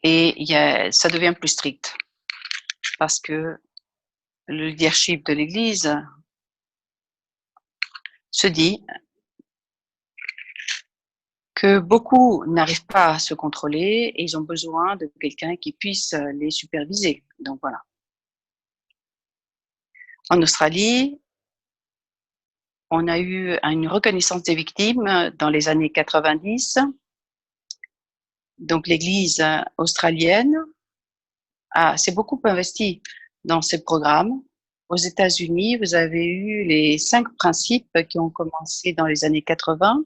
Et ça devient plus strict parce que le leadership de l'Église se dit que beaucoup n'arrivent pas à se contrôler et ils ont besoin de quelqu'un qui puisse les superviser. Donc voilà. En Australie, on a eu une reconnaissance des victimes dans les années 90. Donc l'Église australienne s'est beaucoup investie dans ces programmes. Aux États-Unis, vous avez eu les 5 principes qui ont commencé dans les années 80.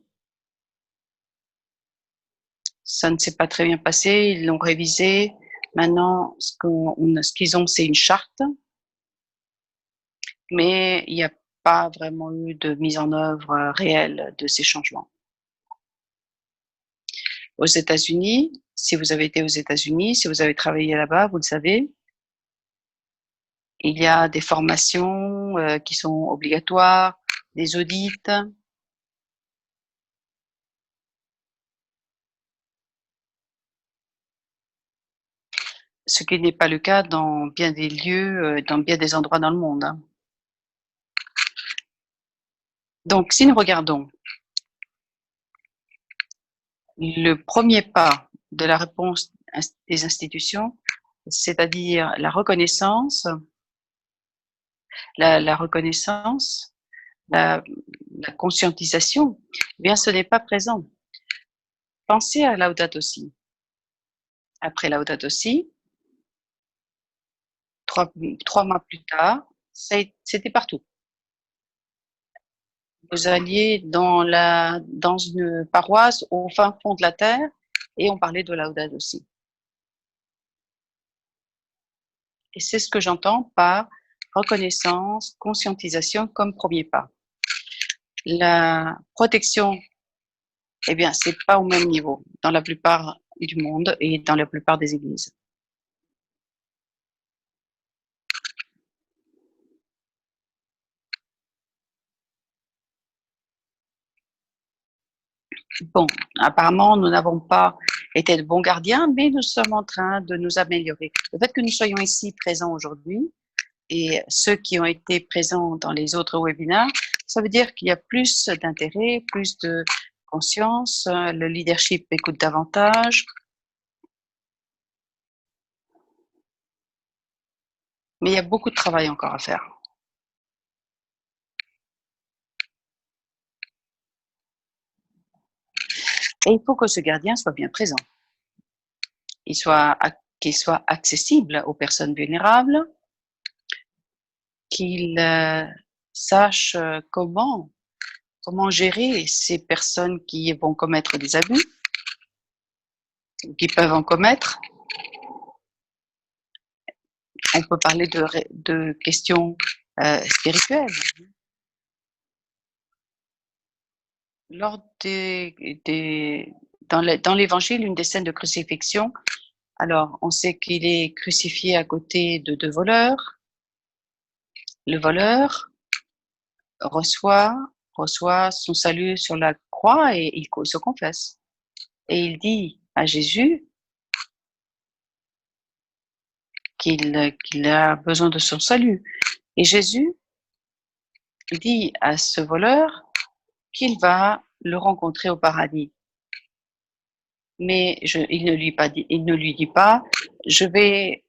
Ça ne s'est pas très bien passé, ils l'ont révisé. Maintenant, ce qu'ils ont, c'est une charte, mais il n'y a pas vraiment eu de mise en œuvre réelle de ces changements. Aux États-Unis, si vous avez été aux États-Unis, si vous avez travaillé là-bas, vous le savez, Il y a des formations qui sont obligatoires, des audits. Ce qui n'est pas le cas dans bien des lieux, dans bien des endroits dans le monde, hein. Donc si nous regardons le premier pas de la réponse des institutions, c'est-à-dire la reconnaissance, la reconnaissance, la conscientisation, eh bien ce n'est pas présent. Pensez à Laudato Si. Après Laudato Si, 3 mois plus tard, c'était partout. Vous alliez dans une paroisse au fin fond de la terre et on parlait de Laudato Si. Et c'est ce que j'entends par reconnaissance, conscientisation comme premier pas. La protection, eh bien, c'est pas au même niveau dans la plupart du monde et dans la plupart des églises. Bon, apparemment, nous n'avons pas été de bons gardiens, mais nous sommes en train de nous améliorer. Le fait que nous soyons ici présents aujourd'hui et ceux qui ont été présents dans les autres webinaires, ça veut dire qu'il y a plus d'intérêt, plus de conscience, le leadership écoute davantage. Mais il y a beaucoup de travail encore à faire. Et il faut que ce gardien soit bien présent. Qu'il soit accessible aux personnes vulnérables, qu'il sache comment gérer ces personnes qui vont commettre des abus, qui peuvent en commettre. On peut parler de questions spirituelles. Lors dans l'évangile, une des scènes de crucifixion, alors on sait qu'il est crucifié à côté de 2 voleurs. Le voleur reçoit son salut sur la croix et il se confesse. Et il dit à Jésus qu'il a besoin de son salut. Et Jésus dit à ce voleur qu'il va le rencontrer au paradis. Mais il ne lui dit pas, je vais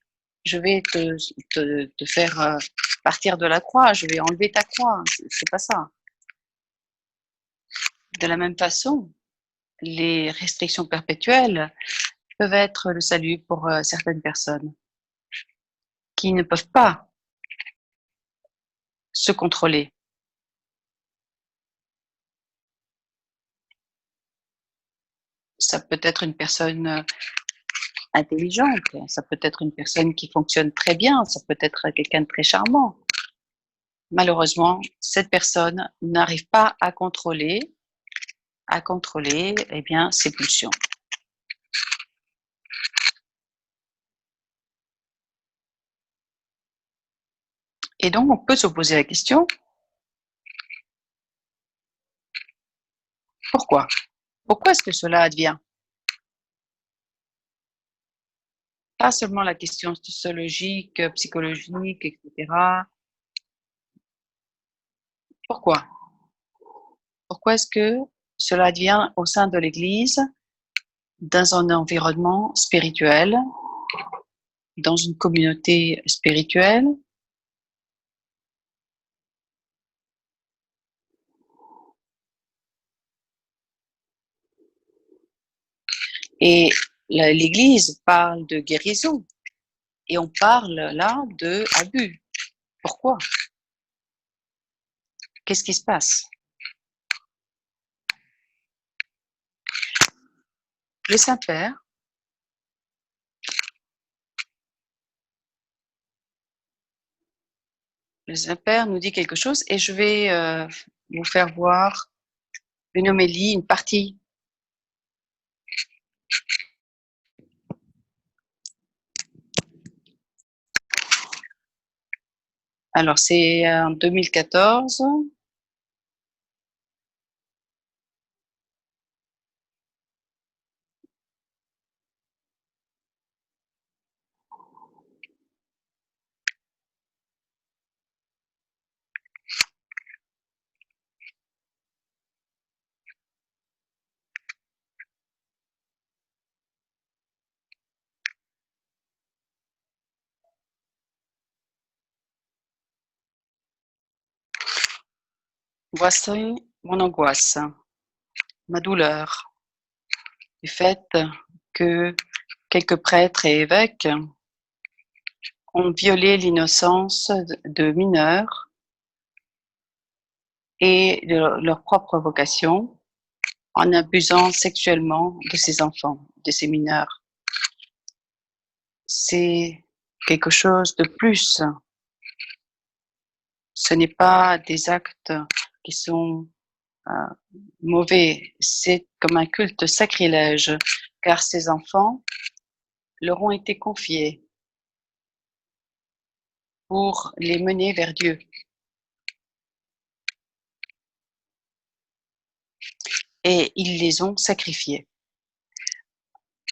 te faire partir de la croix, je vais enlever ta croix. C'est pas ça. De la même façon, les restrictions perpétuelles peuvent être le salut pour certaines personnes qui ne peuvent pas se contrôler. Ça peut être une personne intelligente, ça peut être une personne qui fonctionne très bien, ça peut être quelqu'un de très charmant. Malheureusement, cette personne n'arrive pas à contrôler eh bien, ses pulsions. Et donc, on peut se poser la question, pourquoi? Pourquoi est-ce que cela advient? Pas seulement la question sociologique, psychologique, etc. Pourquoi? Pourquoi est-ce que cela advient au sein de l'Église, dans un environnement spirituel, dans une communauté spirituelle? Et l'Église parle de guérison et on parle là de abus. Pourquoi? Qu'est-ce qui se passe? Le Saint-Père nous dit quelque chose et je vais vous faire voir une homélie, une partie. Alors, c'est en 2014. Voici mon angoisse, ma douleur, du fait que quelques prêtres et évêques ont violé l'innocence de mineurs et de leur propre vocation en abusant sexuellement de ces enfants, de ces mineurs. C'est quelque chose de plus. Ce n'est pas des actes qui sont mauvais, c'est comme un culte sacrilège, car ces enfants leur ont été confiés pour les mener vers Dieu. Et ils les ont sacrifiés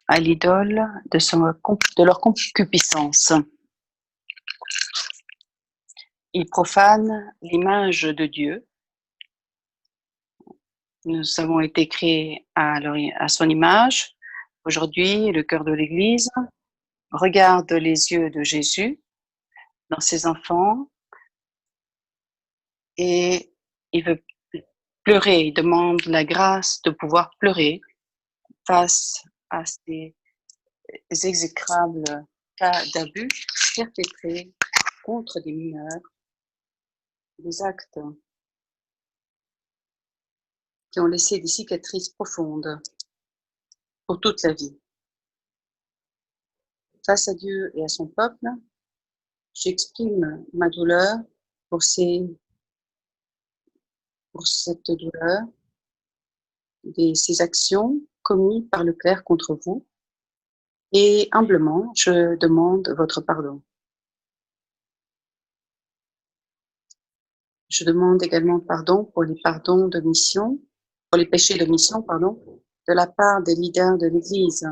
à l'idole de leur concupiscence. Ils profanent l'image de Dieu. Nous avons été créés à son image. Aujourd'hui, le cœur de l'Église regarde les yeux de Jésus dans ses enfants et il veut pleurer, il demande la grâce de pouvoir pleurer face à ces exécrables cas d'abus perpétrés contre des mineurs, des actes qui ont laissé des cicatrices profondes pour toute la vie. Face à Dieu et à son peuple, j'exprime ma douleur pour cette douleur, ces actions commises par le clerc contre vous, et humblement, je demande votre pardon. Je demande également pardon pour les pardons de mission, pour les péchés de mission, pardon, de la part des leaders de l'Église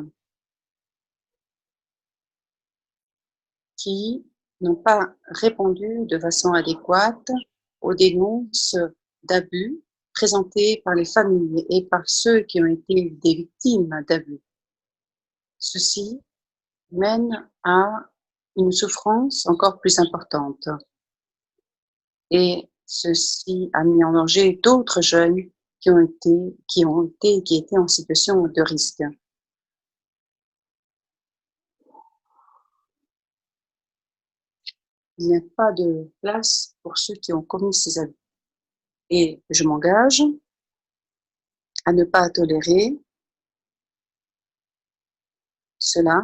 qui n'ont pas répondu de façon adéquate aux dénonces d'abus présentées par les familles et par ceux qui ont été des victimes d'abus. Ceci mène à une souffrance encore plus importante. Et ceci a mis en danger d'autres jeunes qui étaient en situation de risque. Il n'y a pas de place pour ceux qui ont commis ces abus. Et je m'engage à ne pas tolérer cela,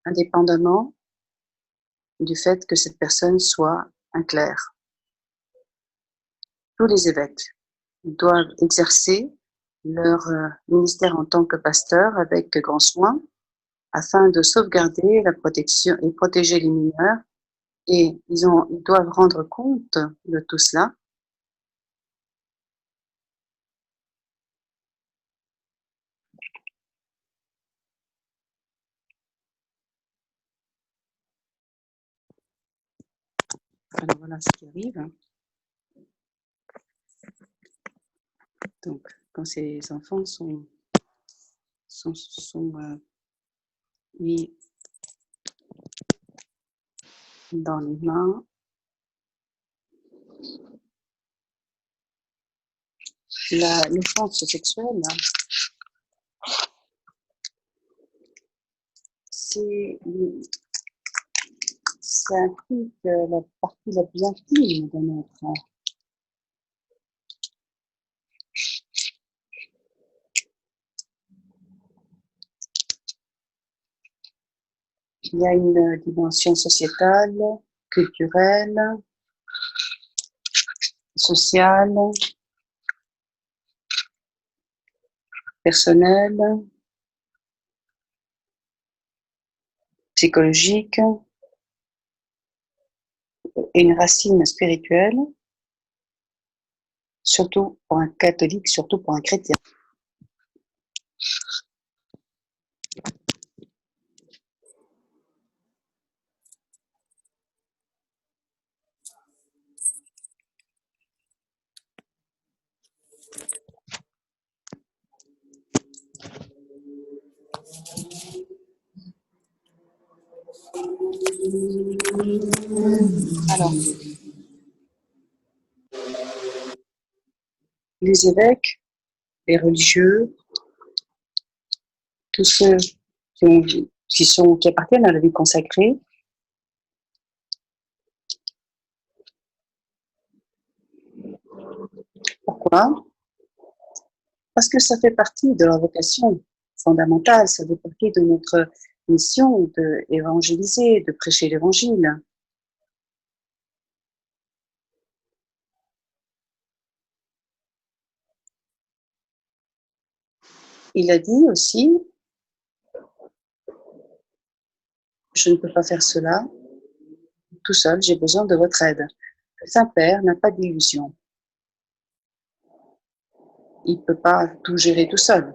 indépendamment du fait que cette personne soit un clerc. Tous les évêques doivent exercer leur ministère en tant que pasteur avec grand soin afin de sauvegarder la protection et protéger les mineurs. Et ils doivent rendre compte de tout cela. Alors voilà ce qui arrive. Donc, quand ces enfants sont mis dans les mains l'offense sexuelle, ça implique la partie la plus intime de notre. Il y a une dimension sociétale, culturelle, sociale, personnelle, psychologique, et une racine spirituelle, surtout pour un catholique, surtout pour un chrétien. Alors, les évêques, les religieux, tous ceux qui appartiennent à la vie consacrée, pourquoi? Parce que ça fait partie de leur vocation fondamentale, ça fait partie de notre mission d'évangéliser, de prêcher l'évangile. Il a dit aussi, je ne peux pas faire cela tout seul, j'ai besoin de votre aide. Le Saint-Père n'a pas d'illusion. Il ne peut pas tout gérer tout seul.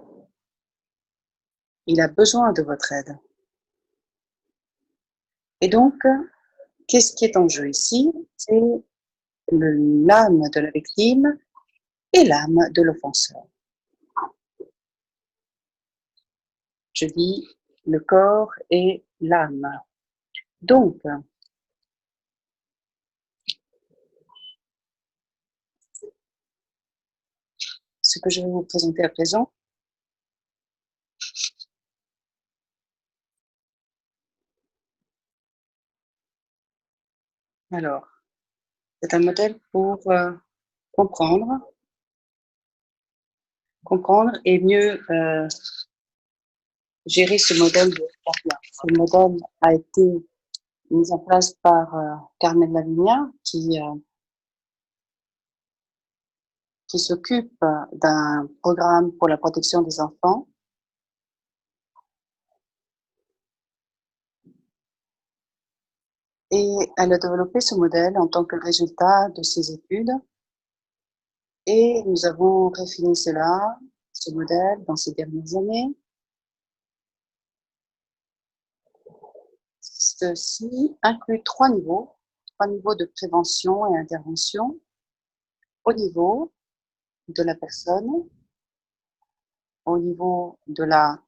Il a besoin de votre aide. Et donc, qu'est-ce qui est en jeu ici? C'est l'âme de la victime et l'âme de l'offenseur. Je dis le corps et l'âme. Donc, ce que je vais vous présenter à présent, alors, c'est un modèle pour comprendre et mieux gérer ce modèle de carrière. Ce modèle a été mis en place par Carmen Lavinia, qui s'occupe d'un programme pour la protection des enfants. Et elle a développé ce modèle en tant que résultat de ses études. Et nous avons réfini cela, ce modèle, dans ces dernières années. Ceci inclut trois niveaux de prévention et intervention au niveau de la personne, au niveau de la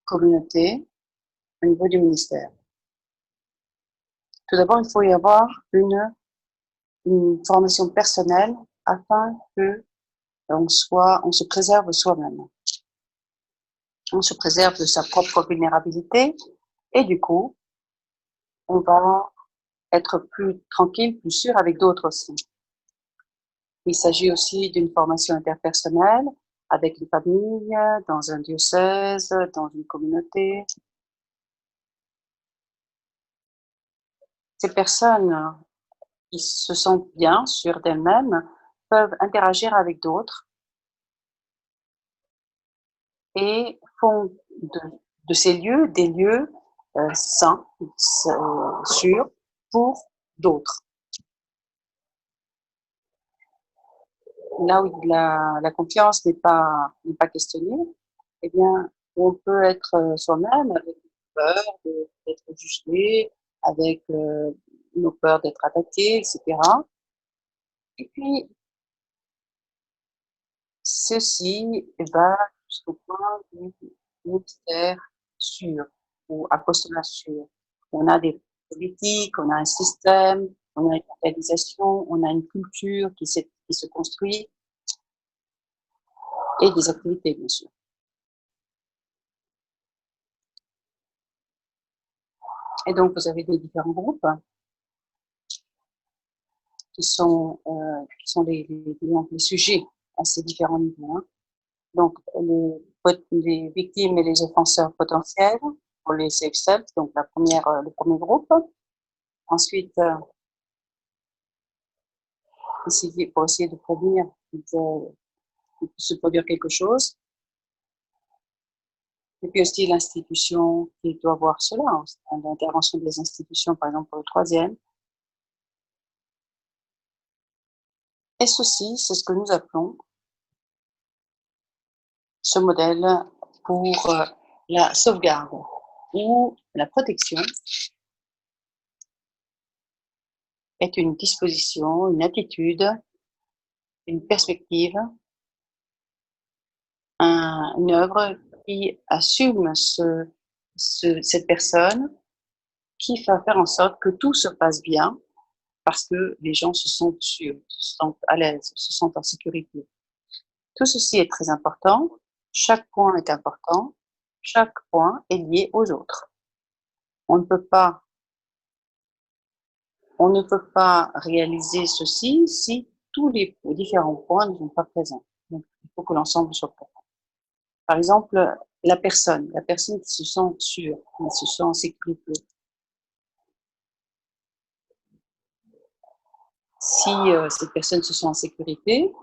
communauté, au niveau du ministère. Tout d'abord, il faut y avoir une formation personnelle afin que on se préserve soi-même. On se préserve de sa propre vulnérabilité et du coup, on va être plus tranquille, plus sûr avec d'autres aussi. Il s'agit aussi d'une formation interpersonnelle avec une famille, dans un diocèse, dans une communauté. Ces personnes qui se sentent bien sûres d'elles-mêmes peuvent interagir avec d'autres et font de ces lieux des lieux sains, sûrs pour d'autres. Là où la confiance n'est pas questionnée, eh bien, on peut être soi-même avec peur d'être jugé, avec nos peurs d'être attaqués, etc. Et puis, ceci va jusqu'au point du ministère sûr ou apostolat sûr. On a des politiques, on a un système, on a une organisation, on a une culture qui se construit et des activités, bien sûr. Et donc, vous avez des différents groupes qui sont les sujets à ces différents niveaux. Hein. Donc, les victimes et les offenseurs potentiels pour les safe self, donc le premier groupe. Ensuite, pour essayer de prévenir qu'il puisse se produire quelque chose. Et puis aussi l'institution qui doit voir cela, l'intervention des institutions, par exemple, pour le troisième. Et ceci, c'est ce que nous appelons ce modèle pour la sauvegarde ou la protection est une disposition, une attitude, une perspective, une œuvre qui assume cette personne, qui va faire en sorte que tout se passe bien parce que les gens se sentent sûrs, se sentent à l'aise, se sentent en sécurité. Tout ceci est très important. Chaque point est important. Chaque point est lié aux autres. On ne peut pas, on ne peut pas réaliser ceci si tous les différents points ne sont pas présents. Donc, il faut que l'ensemble soit présent. Par exemple, la personne qui se sent sûre, qui se sent en sécurité. Si cette personne se sent en sécurité,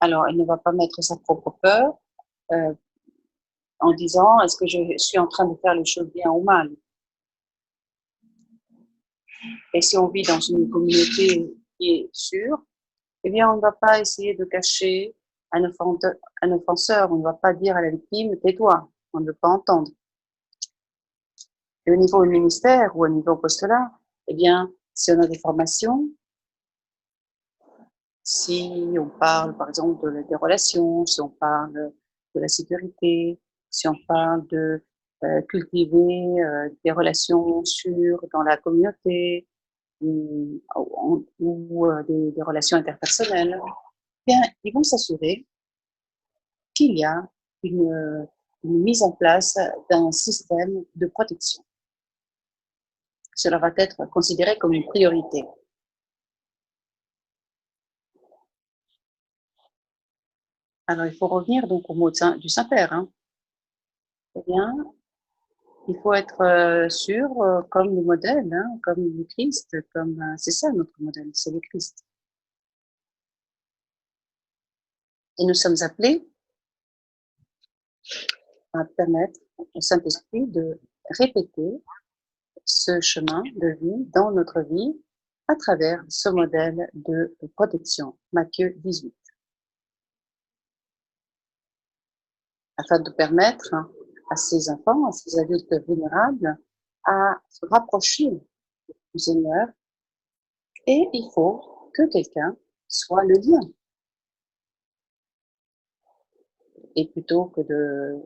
alors elle ne va pas mettre sa propre peur en disant est-ce que je suis en train de faire les choses bien ou mal. Et si on vit dans une communauté qui est sûre, eh bien on ne va pas essayer de cacher un offenseur, on ne va pas dire à la victime tais-toi, on ne veut pas entendre. Et au niveau ministère ou au niveau postulat, eh bien si on a des formations, si on parle par exemple des relations, si on parle de la sécurité, si on parle de cultiver des relations sûres dans la communauté ou des relations interpersonnelles, eh bien, ils vont s'assurer qu'il y a une mise en place d'un système de protection. Cela va être considéré comme une priorité. Alors, il faut revenir donc au mot du Saint-Père. Hein. Eh bien, il faut être sûr, comme le modèle, hein, comme le Christ, comme c'est ça notre modèle, c'est le Christ. Et nous sommes appelés à permettre au Saint-Esprit de répéter ce chemin de vie dans notre vie à travers ce modèle de protection, Matthieu 18, afin de permettre à ces enfants, à ces adultes vulnérables, à se rapprocher du Seigneur. Et il faut que quelqu'un soit le lien. Et plutôt que de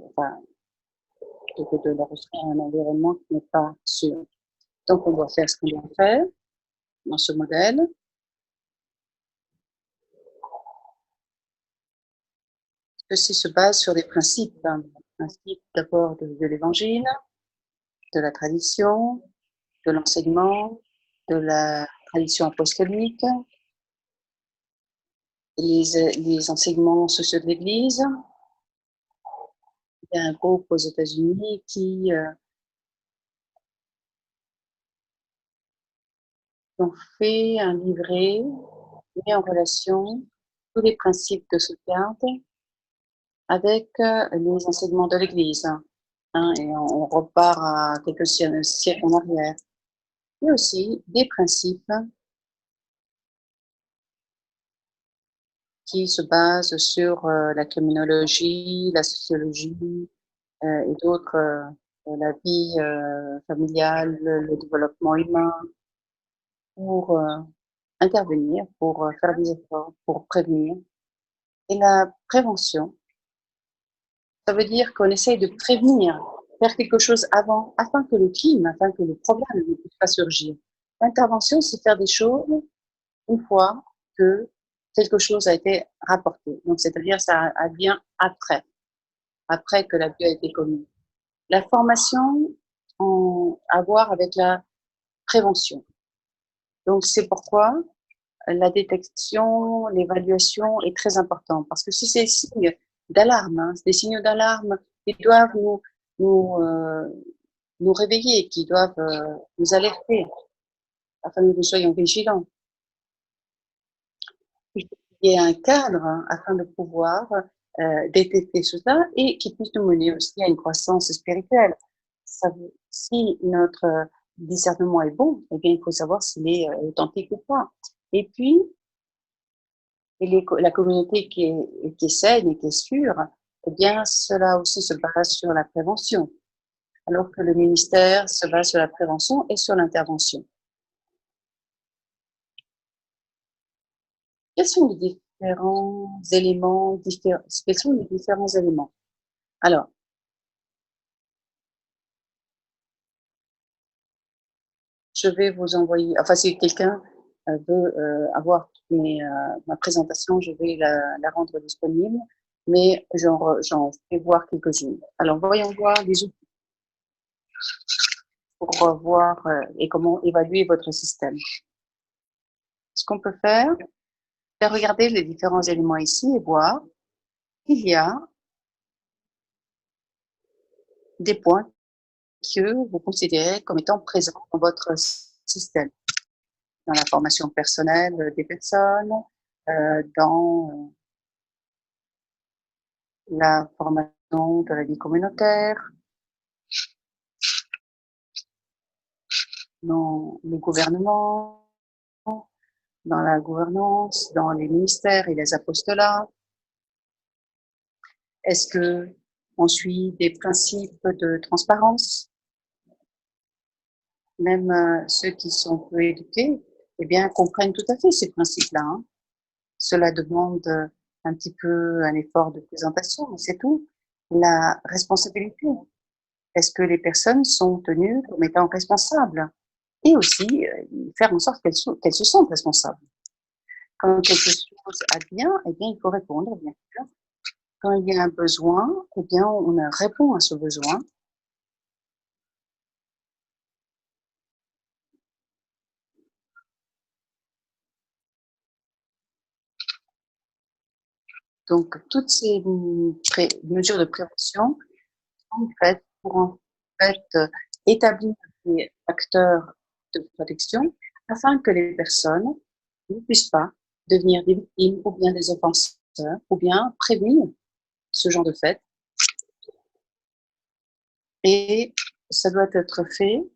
leur offrir un environnement qui n'est pas sûr. Donc, on doit faire ce qu'on doit faire dans ce modèle. Ceci se base sur des principes. Hein. Principes d'abord de l'Évangile, de la tradition, de l'enseignement, de la tradition apostolique, les enseignements sociaux de l'Église. Il y a un groupe aux États-Unis qui ont fait un livret mis en relation tous les principes de sauvegarde avec les enseignements de l'Église. Hein, et on repart à quelques siècles en arrière. Et aussi des principes qui se basent sur la criminologie, la sociologie et d'autres, la vie familiale, le développement humain, pour intervenir, pour faire des efforts, pour prévenir. Et la prévention, ça veut dire qu'on essaye de prévenir, faire quelque chose avant, afin que le crime, afin que le problème ne puisse pas surgir. L'intervention, c'est faire des choses une fois que quelque chose a été rapporté. Donc, c'est-à-dire, ça advient après que l'abus a été commis. La formation à voir avec la prévention. Donc, c'est pourquoi la détection, l'évaluation est très importante. Parce que si c'est des signes d'alarme, hein, des signaux d'alarme qui doivent nous réveiller, qui doivent nous alerter, afin que nous soyons vigilants. Il faut qu'il y ait un cadre hein, afin de pouvoir détecter cela et qui puisse nous mener aussi à une croissance spirituelle. Si notre discernement est bon, eh bien, il faut savoir s'il est authentique ou pas. Et puis, la communauté qui est saine et qui est sûre, eh bien, cela aussi se base sur la prévention, alors que le ministère se base sur la prévention et sur l'intervention. Quels sont les différents éléments, quels sont les différents éléments? Alors, je vais vous envoyer, enfin, si quelqu'un veut avoir ma présentation, je vais la rendre disponible, mais j'en fais voir quelques-unes. Alors, voyons voir les outils pour voir et comment évaluer votre système. Ce qu'on peut faire, c'est regarder les différents éléments ici et voir qu'il y a des points que vous considérez comme étant présents dans votre système, dans la formation personnelle des personnes, dans la formation de la vie communautaire, dans le gouvernement, dans la gouvernance, dans les ministères et les apostolats. Est-ce que on suit des principes de transparence? Même ceux qui sont peu éduqués, eh bien, comprennent tout à fait ces principes-là, hein. Cela demande un petit peu un effort de présentation, mais c'est tout. La responsabilité. Est-ce que les personnes sont tenues comme étant responsables? Et aussi faire en sorte qu'elles se sentent responsables. Quand quelque chose advient, eh bien, il faut répondre, bien sûr. Quand il y a un besoin, eh bien, on répond à ce besoin. Donc, toutes ces mesures de prévention sont faites pour en fait établir des facteurs de protection afin que les personnes ne puissent pas devenir des victimes ou bien des offenseurs ou bien prévenir ce genre de fait. Et ça doit être fait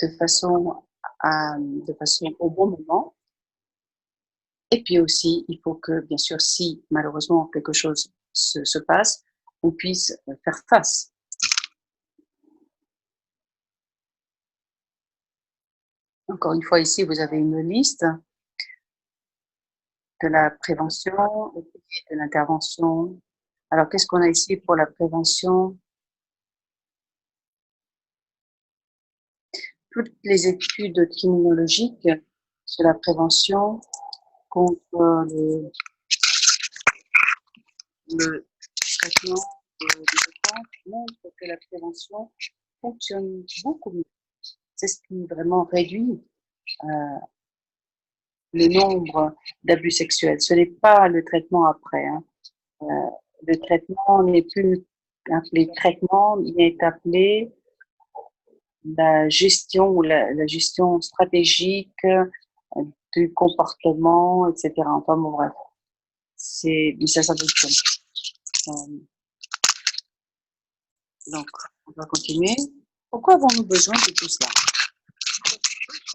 de façon de façon au bon moment. Et puis aussi, il faut que, bien sûr, si malheureusement quelque chose se passe, on puisse faire face. Encore une fois, ici, vous avez une liste de la prévention et de l'intervention. Alors, qu'est-ce qu'on a ici pour la prévention? Toutes les études criminologiques sur la prévention contre le traitement des offenses montrent que la prévention fonctionne beaucoup mieux. C'est ce qui vraiment réduit le nombre d'abus sexuels. Ce n'est pas le traitement après, hein. Le traitement n'est plus appelé traitement, il est appelé la gestion ou la gestion stratégique du comportement, etc. Enfin bon, bref, ça s'appelle comme. Donc, on va continuer. Pourquoi avons-nous besoin de tout cela?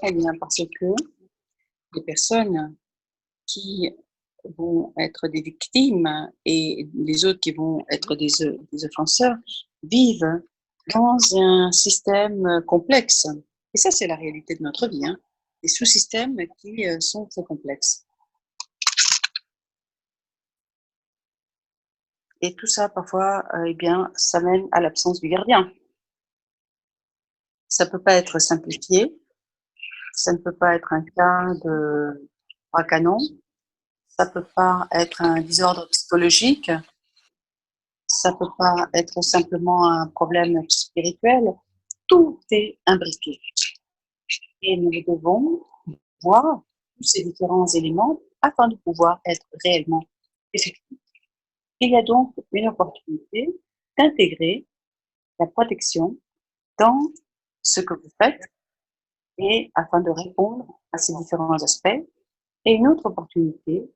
Eh bien, parce que les personnes qui vont être des victimes et les autres qui vont être des offenseurs vivent dans un système complexe. Et ça, c'est la réalité de notre vie, hein. Des sous-systèmes qui sont très complexes. Et tout ça, parfois, eh bien, ça mène à l'absence du gardien. Ça peut pas être simplifié. Ça ne peut pas être un cas de trois canons. Ça peut pas être un désordre psychologique. Ça peut pas être simplement un problème spirituel. Tout est imbriqué. Et nous devons voir tous ces différents éléments afin de pouvoir être réellement effectifs. Il y a donc une opportunité d'intégrer la protection dans ce que vous faites et afin de répondre à ces différents aspects. Et une autre opportunité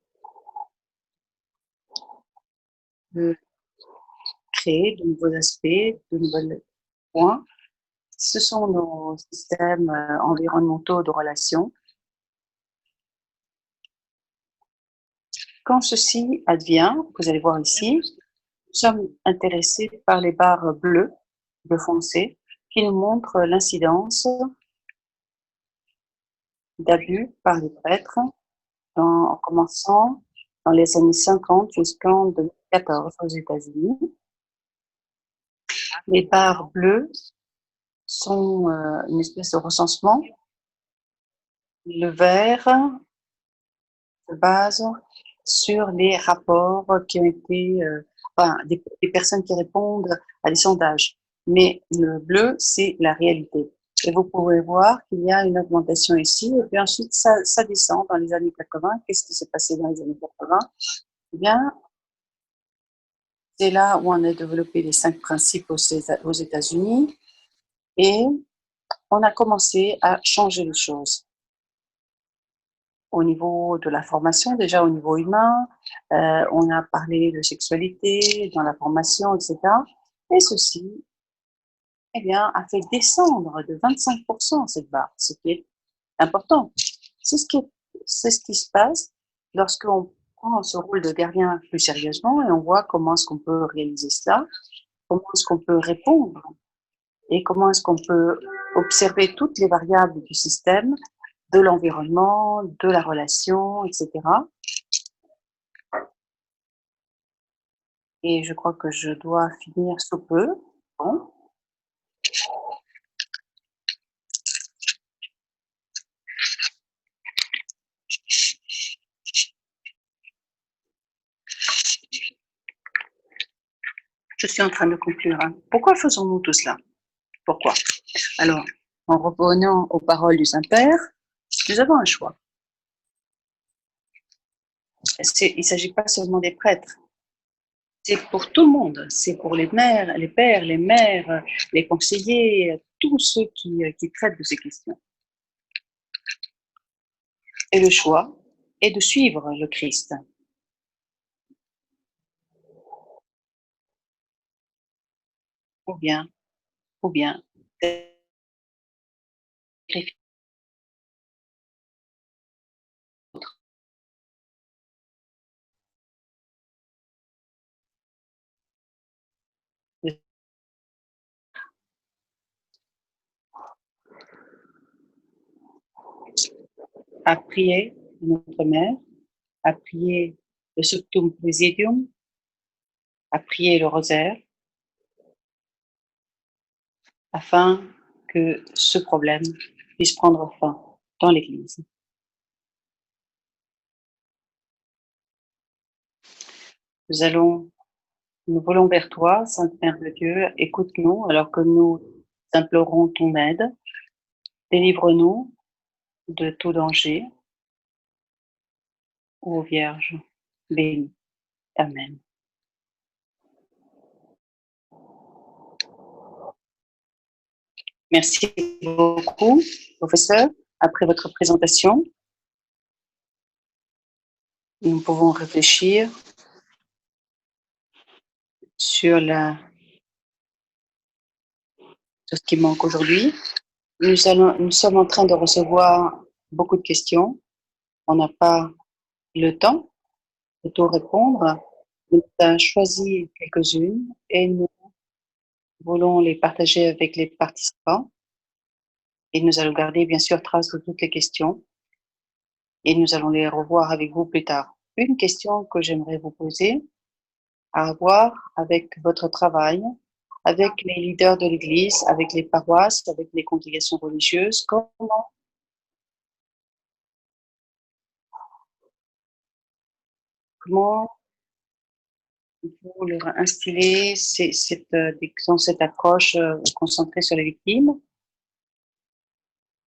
de créer de nouveaux aspects, de nouveaux points Ce sont nos systèmes environnementaux de relations. Quand ceci advient, vous allez voir ici, nous sommes intéressés par les barres bleues, bleu foncé, qui nous montrent l'incidence d'abus par les prêtres, en commençant dans les années 50 jusqu'en 2014 aux États-Unis. Les barres bleues sont une espèce de recensement. Le vert se base sur les rapports qui ont été, des personnes qui répondent à des sondages. Mais le bleu, c'est la réalité. Et vous pouvez voir qu'il y a une augmentation ici, et puis ensuite ça descend dans les années 80. Qu'est-ce qui s'est passé dans les années 80? Eh bien, c'est là où on a développé les 5 principes aux États-Unis, et on a commencé à changer les choses. Au niveau de la formation, déjà au niveau humain, on a parlé de sexualité dans la formation, etc. Et ceci, eh bien, a fait descendre de 25% cette barre, ce qui est important. C'est ce qui se passe lorsqu'on prend ce rôle de gardien plus sérieusement et on voit comment est-ce qu'on peut réaliser cela, comment est-ce qu'on peut répondre et comment est-ce qu'on peut observer toutes les variables du système, de l'environnement, de la relation, etc. Et je crois que je dois finir sous peu. Bon. Je suis en train de conclure. Pourquoi faisons-nous tout cela? Pourquoi? Alors, en revenant aux paroles du Saint-Père, nous avons un choix. Il ne s'agit pas seulement des prêtres. C'est pour tout le monde. C'est pour les mères, les pères, les mères, les conseillers, tous ceux qui traitent de ces questions. Et le choix est de suivre le Christ. Ou bien, à prier notre Mère, à prier le Subtum Presidium, à prier le rosaire, afin que ce problème puisse prendre fin dans l'Église. Nous volons vers toi, Sainte Mère de Dieu, écoute-nous alors que nous implorons ton aide. Délivre-nous de tout danger, ô Vierge bénie. Amen. Merci beaucoup, professeur. Après votre présentation, nous pouvons réfléchir sur ce qui manque aujourd'hui. Nous sommes en train de recevoir beaucoup de questions. On n'a pas le temps de tout répondre. Nous avons choisi quelques-unes et nous voulons les partager avec les participants. Et nous allons garder bien sûr trace de toutes les questions et nous allons les revoir avec vous plus tard. Une question que j'aimerais vous poser a à voir avec votre travail, avec les leaders de l'Église, avec les paroisses, avec les congrégations religieuses. Comment vous leur instillez cette approche concentrée sur les victimes?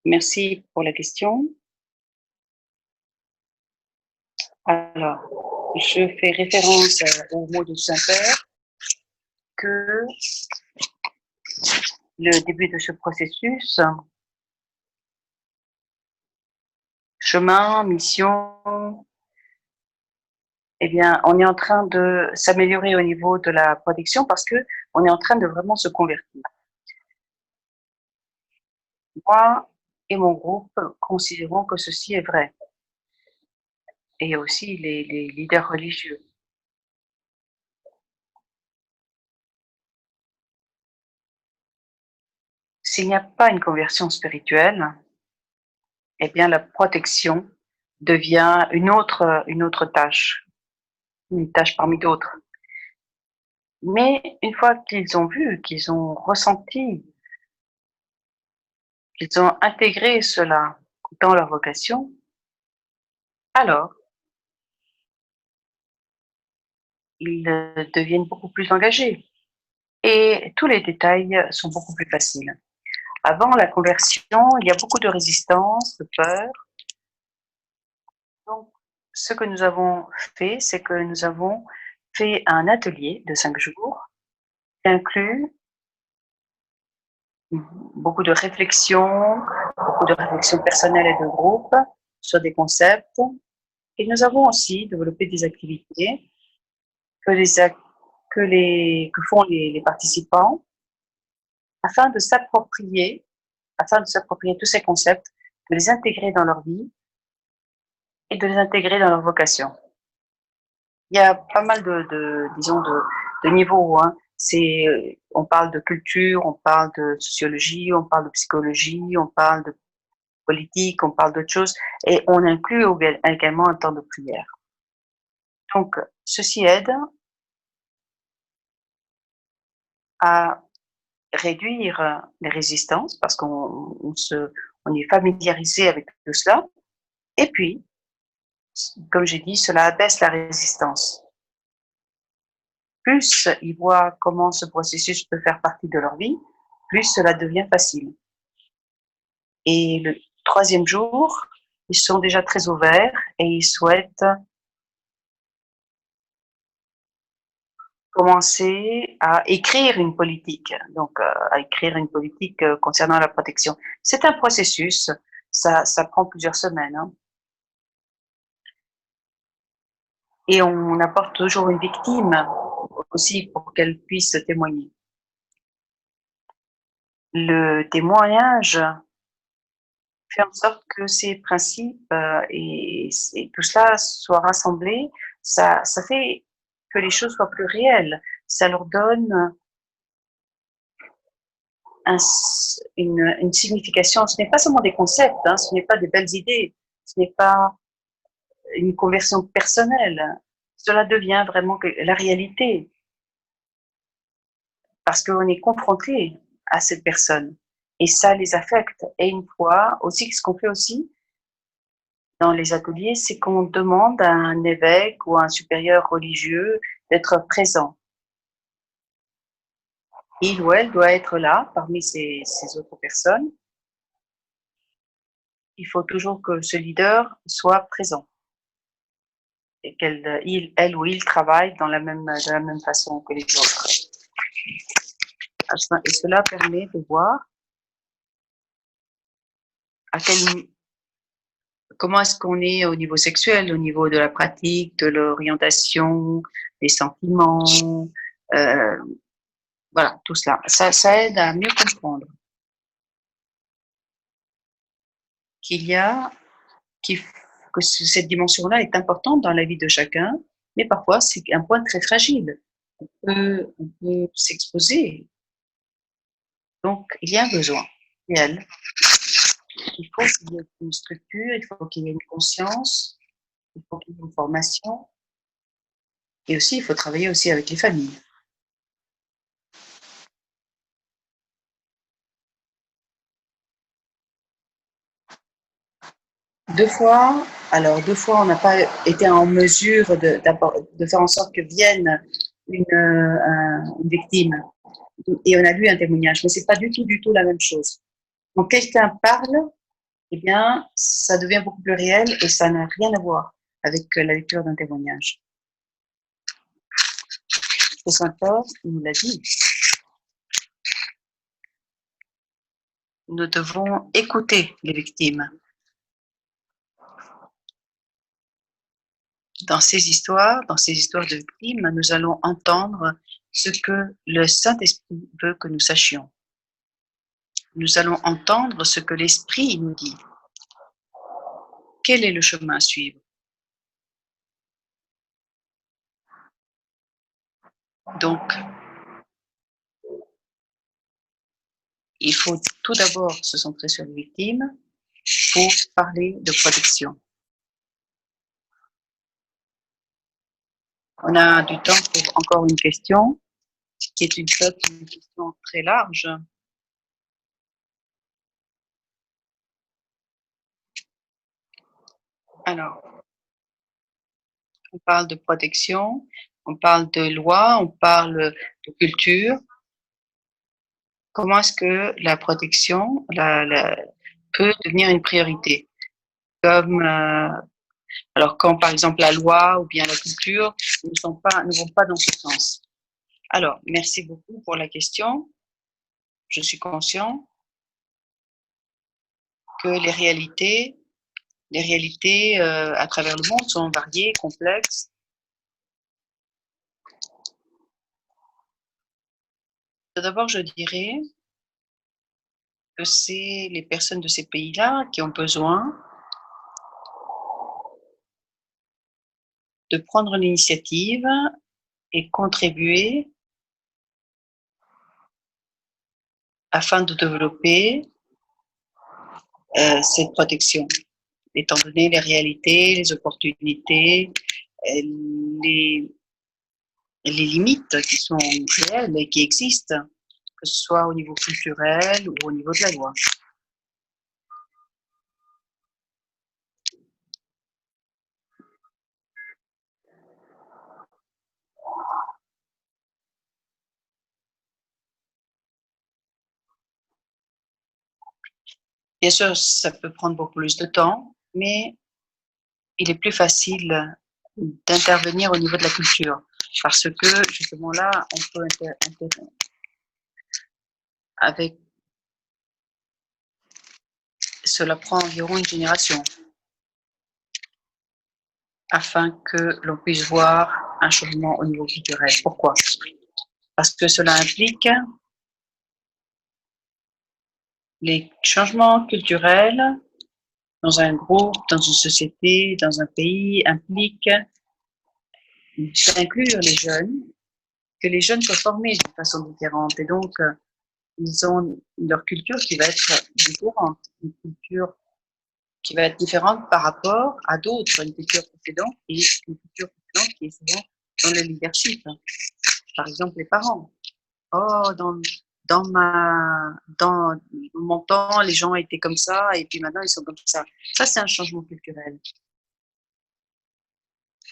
Merci pour la question. Alors, je fais référence au mot de Saint-Père que le début de ce processus, chemin, mission, eh bien, on est en train de s'améliorer au niveau de la protection parce que on est en train de vraiment se convertir. Moi et mon groupe considérons que ceci est vrai, et aussi les leaders religieux. S'il n'y a pas une conversion spirituelle, eh bien la protection devient une autre tâche, une tâche parmi d'autres. Mais une fois qu'ils ont vu, qu'ils ont ressenti, qu'ils ont intégré cela dans leur vocation, alors ils deviennent beaucoup plus engagés et tous les détails sont beaucoup plus faciles. Avant la conversion, il y a beaucoup de résistance, de peur. Donc, ce que nous avons fait, c'est que nous avons fait un atelier de 5 jours qui inclut beaucoup de réflexions personnelles et de groupe sur des concepts. Et nous avons aussi développé des activités que, que font les participants afin de s'approprier tous ces concepts, de les intégrer dans leur vie et de les intégrer dans leur vocation. Il y a pas mal disons, de niveaux, hein. On parle de culture, on parle de sociologie, on parle de psychologie, on parle de politique, on parle d'autres choses, et on inclut également un temps de prière. Donc, ceci aide à réduire les résistances parce on est familiarisé avec tout cela. Et puis, comme j'ai dit, cela abaisse la résistance. Plus ils voient comment ce processus peut faire partie de leur vie, plus cela devient facile. Et le troisième jour, ils sont déjà très ouverts et ils souhaitent commencer à écrire une politique, à écrire une politique concernant la protection. C'est un processus, ça prend plusieurs semaines, hein. Et on apporte toujours une victime aussi pour qu'elle puisse témoigner. Le témoignage fait en sorte que ces principes et tout cela soit rassemblé, ça fait que les choses soient plus réelles. Ça leur donne une signification. Ce n'est pas seulement des concepts, hein, ce n'est pas des belles idées, ce n'est pas une conversion personnelle. Cela devient vraiment la réalité parce qu'on est confronté à cette personne et ça les affecte. Et une fois aussi, ce qu'on fait aussi dans les ateliers, c'est qu'on demande à un évêque ou à un supérieur religieux d'être présent. Il ou elle doit être là parmi ces autres personnes. Il faut toujours que ce leader soit présent et elle ou il travaille de la même façon que les autres. Et cela permet de voir comment est-ce qu'on est au niveau sexuel, au niveau de la pratique, de l'orientation, des sentiments, euh, voilà, tout cela. Ça aide à mieux comprendre qu'il y a, que cette dimension-là est importante dans la vie de chacun, mais parfois c'est un point très fragile. On peut s'exposer. Donc, il y a un besoin réel. Il faut qu'il y ait une structure, il faut qu'il y ait une conscience, il faut qu'il y ait une formation. Et aussi, il faut travailler aussi avec les familles. Deux fois, on n'a pas été en mesure de faire en sorte que vienne une victime. Et on a lu un témoignage, mais c'est pas du tout la même chose. Quand quelqu'un parle, eh bien, ça devient beaucoup plus réel et ça n'a rien à voir avec la lecture d'un témoignage. Le Saint-Père nous l'a dit. Nous devons écouter les victimes. Dans ces histoires de victimes, nous allons entendre ce que le Saint-Esprit veut que nous sachions. nous allons entendre ce que l'esprit nous dit. Quel est le chemin à suivre? Donc, il faut tout d'abord se centrer sur les victimes pour parler de protection. On a du temps pour encore une question, qui est une question très large. Alors, on parle de protection, on parle de loi, on parle de culture. Comment est-ce que la protection peut devenir une priorité? Comme, alors quand par exemple la loi ou bien la culture ne vont pas dans ce sens. Alors, merci beaucoup pour la question. Je suis conscient que les réalités à travers le monde sont variées, complexes. Tout d'abord, je dirais que c'est les personnes de ces pays-là qui ont besoin de prendre l'initiative et contribuer afin de développer cette protection, étant donné les réalités, les opportunités, les, les limites qui sont réelles et qui existent, que ce soit au niveau culturel ou au niveau de la loi. Bien sûr, ça peut prendre beaucoup plus de temps, mais il est plus facile d'intervenir au niveau de la culture, parce que justement là, on peut avec cela prend environ une génération afin que l'on puisse voir un changement au niveau culturel. Pourquoi? Parce que cela implique les changements culturels dans un groupe, dans une société, dans un pays, implique d'inclure les jeunes, que les jeunes soient formés d'une façon différente. Et donc, ils ont leur culture qui va être différente, une culture qui va être différente par rapport à d'autres, une culture précédente et une culture précédente qui est souvent dans le leadership. Par exemple, les parents. Oh, dans mon temps, les gens étaient comme ça et puis maintenant ils sont comme ça. Ça, c'est un changement culturel.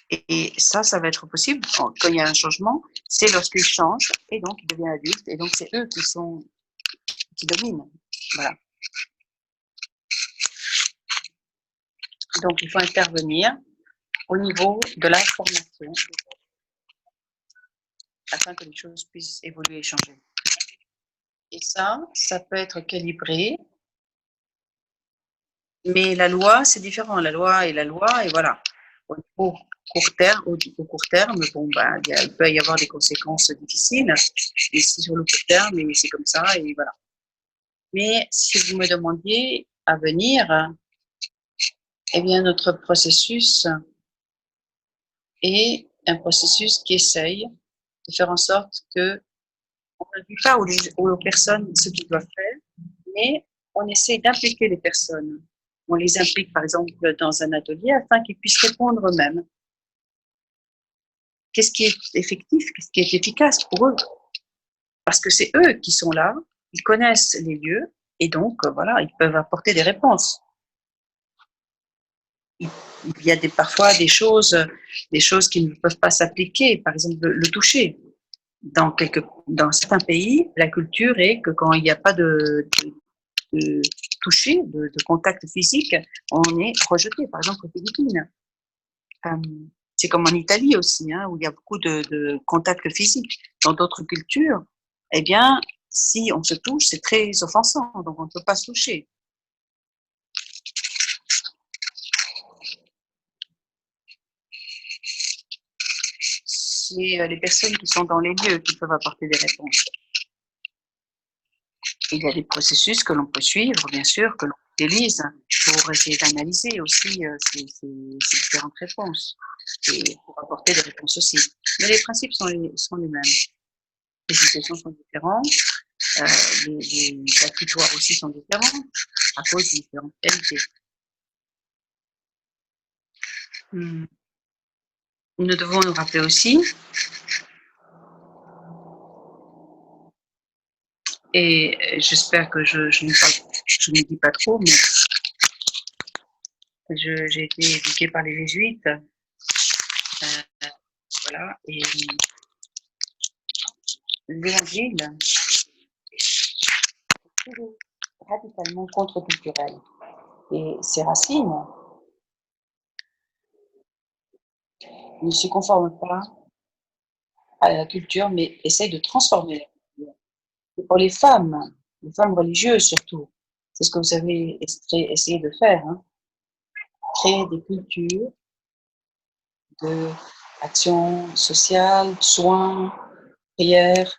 Et ça va être possible quand il y a un changement, c'est lorsqu'ils changent et donc ils deviennent adultes et donc c'est eux qui dominent. Voilà. Donc il faut intervenir au niveau de la formation afin que les choses puissent évoluer et changer. Et ça peut être calibré, mais la loi, c'est différent. La loi est la loi et voilà. Au court terme, bon, bah, il peut y avoir des conséquences difficiles, mais c'est sur le court terme, et c'est comme ça, et voilà. Mais si vous me demandiez à venir, eh bien, notre processus est un processus qui essaye de faire en sorte que on ne dit pas aux personnes ce qu'ils doivent faire, mais on essaie d'impliquer les personnes. On les implique, par exemple, dans un atelier afin qu'ils puissent répondre eux-mêmes. Qu'est-ce qui est effectif, qu'est-ce qui est efficace pour eux? Parce que c'est eux qui sont là, ils connaissent les lieux et donc, voilà, ils peuvent apporter des réponses. Il y a parfois des choses qui ne peuvent pas s'appliquer, par exemple le toucher. Dans certains pays, la culture est que quand il n'y a pas de toucher, de contact physique, on est rejeté. Par exemple, aux Philippines. C'est comme en Italie aussi, hein, où il y a beaucoup de contact physique. Dans d'autres cultures, eh bien, si on se touche, c'est très offensant, donc on ne peut pas se toucher. C'est les personnes qui sont dans les lieux qui peuvent apporter des réponses. Il y a des processus que l'on peut suivre, bien sûr, que l'on utilise pour essayer d'analyser aussi ces différentes réponses et pour apporter des réponses aussi. Mais les principes sont les mêmes. Les situations sont différentes, les acquitoires aussi sont différents à cause des différentes qualités. Nous devons nous rappeler aussi, et j'espère que je ne dis pas trop, mais j'ai été éduquée par les jésuites, voilà, et l'évangile est toujours radicalement contre-culturel. Et ses racines ne se conforment pas à la culture, mais essayent de transformer la culture. Et pour les femmes religieuses surtout, c'est ce que vous avez essayé de faire, hein, créer des cultures de action sociale, soins, prière.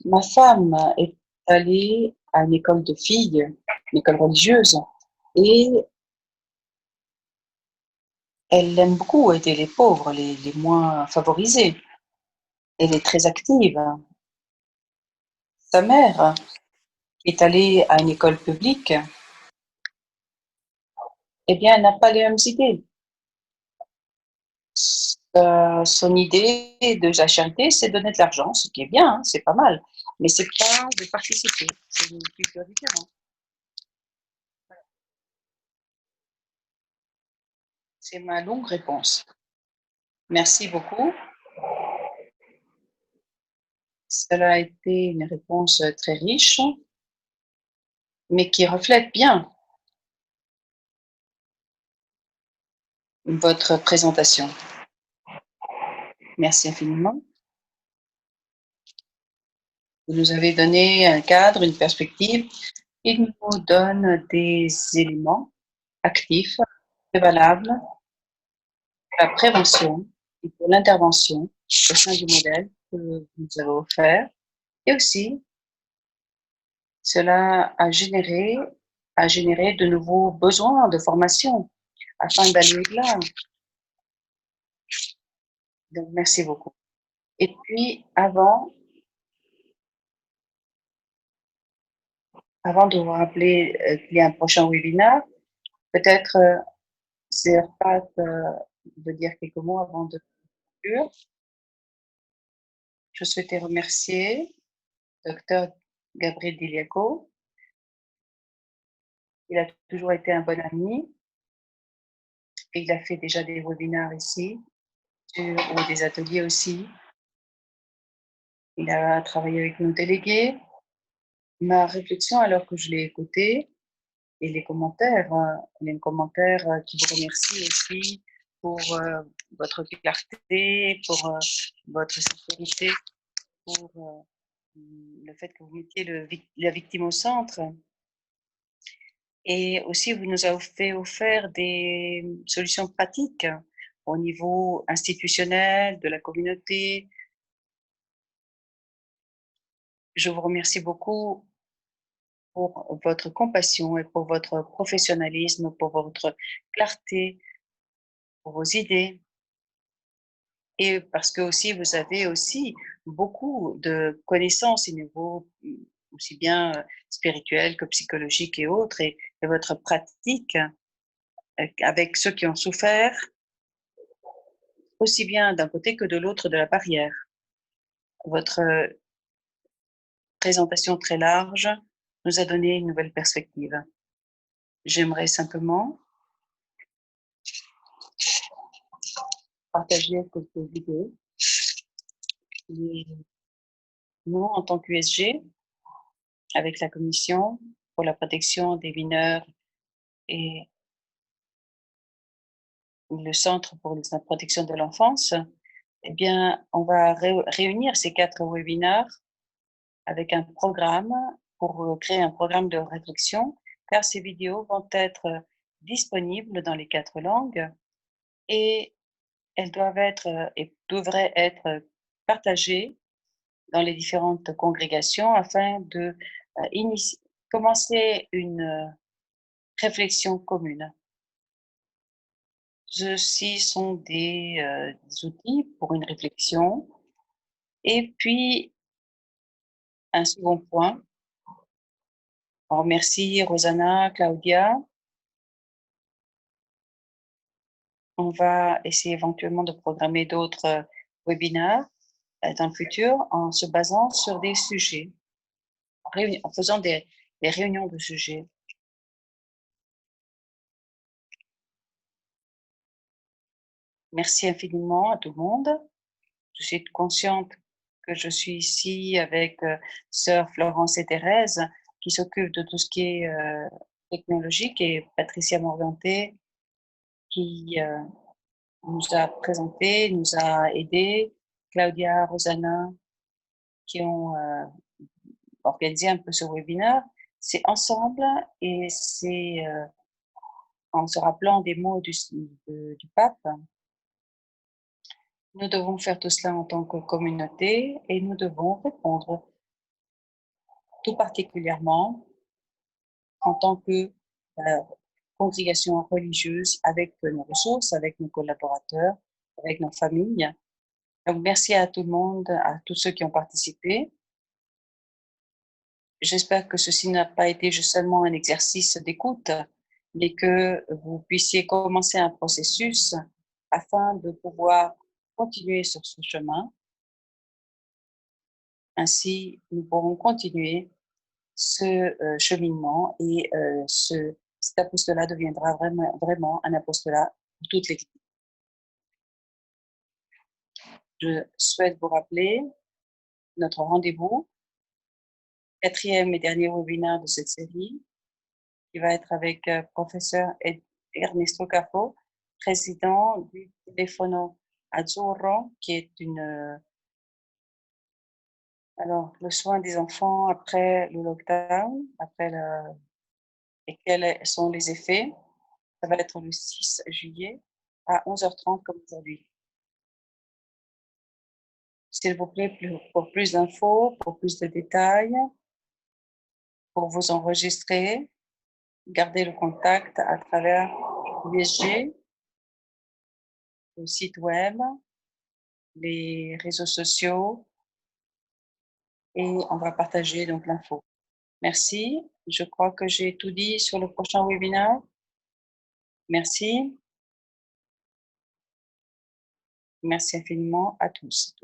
Ma femme est allée à une école de filles, une école religieuse, et elle aime beaucoup aider les pauvres, les moins favorisés. Elle est très active. Sa mère est allée à une école publique, eh bien, elle n'a pas les mêmes idées. Son idée de la charité, c'est donner de l'argent, ce qui est bien, hein, c'est pas mal, mais c'est pas de participer, c'est une culture différente. C'est ma longue réponse. Merci beaucoup. Cela a été une réponse très riche, mais qui reflète bien votre présentation. Merci infiniment. Vous nous avez donné un cadre, une perspective. Il nous donne des éléments actifs et valables pour la prévention et pour l'intervention au sein du modèle que vous nous avez offert. Et aussi, cela a généré de nouveaux besoins de formation afin d'aller au-delà. Donc, merci beaucoup. Et puis, avant de vous rappeler qu'il y a un prochain webinaire, peut-être c'est Pat de dire quelques mots avant de conclure. Je souhaitais remercier Dr Gabriel Diliaco. Il a toujours été un bon ami et il a fait déjà des webinaires ici ou des ateliers aussi. Il a travaillé avec nos délégués. Ma réflexion, alors que je l'ai écouté, et les commentaires qui vous remercient aussi pour votre clarté, pour votre sincérité, pour le fait que vous mettiez la victime au centre. Et aussi, vous nous avez offert des solutions pratiques au niveau institutionnel, de la communauté. Je vous remercie beaucoup pour votre compassion et pour votre professionnalisme, pour votre clarté, pour vos idées. Et parce que aussi, vous avez aussi beaucoup de connaissances au niveau aussi bien spirituel que psychologique et autres, et votre pratique avec ceux qui ont souffert, aussi bien d'un côté que de l'autre de la barrière. Votre présentation très large nous a donné une nouvelle perspective. J'aimerais simplement partager quelques vidéos. Et nous, en tant qu'USG, avec la Commission pour la protection des mineurs et le Centre pour la protection de l'enfance, eh bien, on va réunir ces 4 webinaires avec un programme pour créer un programme de réflexion, car ces vidéos vont être disponibles dans les 4 langues et elles doivent être et devraient être partagées dans les différentes congrégations afin de commencer une réflexion commune. Ceux-ci sont des outils pour une réflexion. Et puis, un second point, on remercie Rosanna, Claudia. On va essayer éventuellement de programmer d'autres webinaires dans le futur en se basant sur des sujets, en faisant des réunions de sujets. Merci infiniment à tout le monde. Je suis consciente que je suis ici avec sœur Florence et Thérèse qui s'occupent de tout ce qui est technologique, et Patricia Morganté qui nous a présenté, nous a aidés, Claudia, Rosanna qui ont organisé un peu ce webinaire. C'est ensemble et c'est en se rappelant des mots du pape. Nous devons faire tout cela en tant que communauté et nous devons répondre tout particulièrement en tant que congrégation religieuse avec nos ressources, avec nos collaborateurs, avec nos familles. Donc, merci à tout le monde, à tous ceux qui ont participé. J'espère que ceci n'a pas été juste seulement un exercice d'écoute, mais que vous puissiez commencer un processus afin de pouvoir continuer sur ce chemin. Ainsi, nous pourrons continuer ce cheminement et cet apostolat deviendra vraiment un apostolat pour toute l'Église. Je souhaite vous rappeler notre rendez-vous, quatrième et dernier webinaire de cette série, qui va être avec professeur Ernesto Capo, président du Telefono Azzurro, qui est le soin des enfants après le lockdown, et quels sont les effets. Ça va être le 6 juillet à 11h30 comme aujourd'hui. S'il vous plaît, pour plus d'infos, pour plus de détails, pour vous enregistrer, gardez le contact à travers l'USG, le site web, les réseaux sociaux, et on va partager donc l'info. Merci. Je crois que j'ai tout dit sur le prochain webinaire. Merci. Merci infiniment à tous.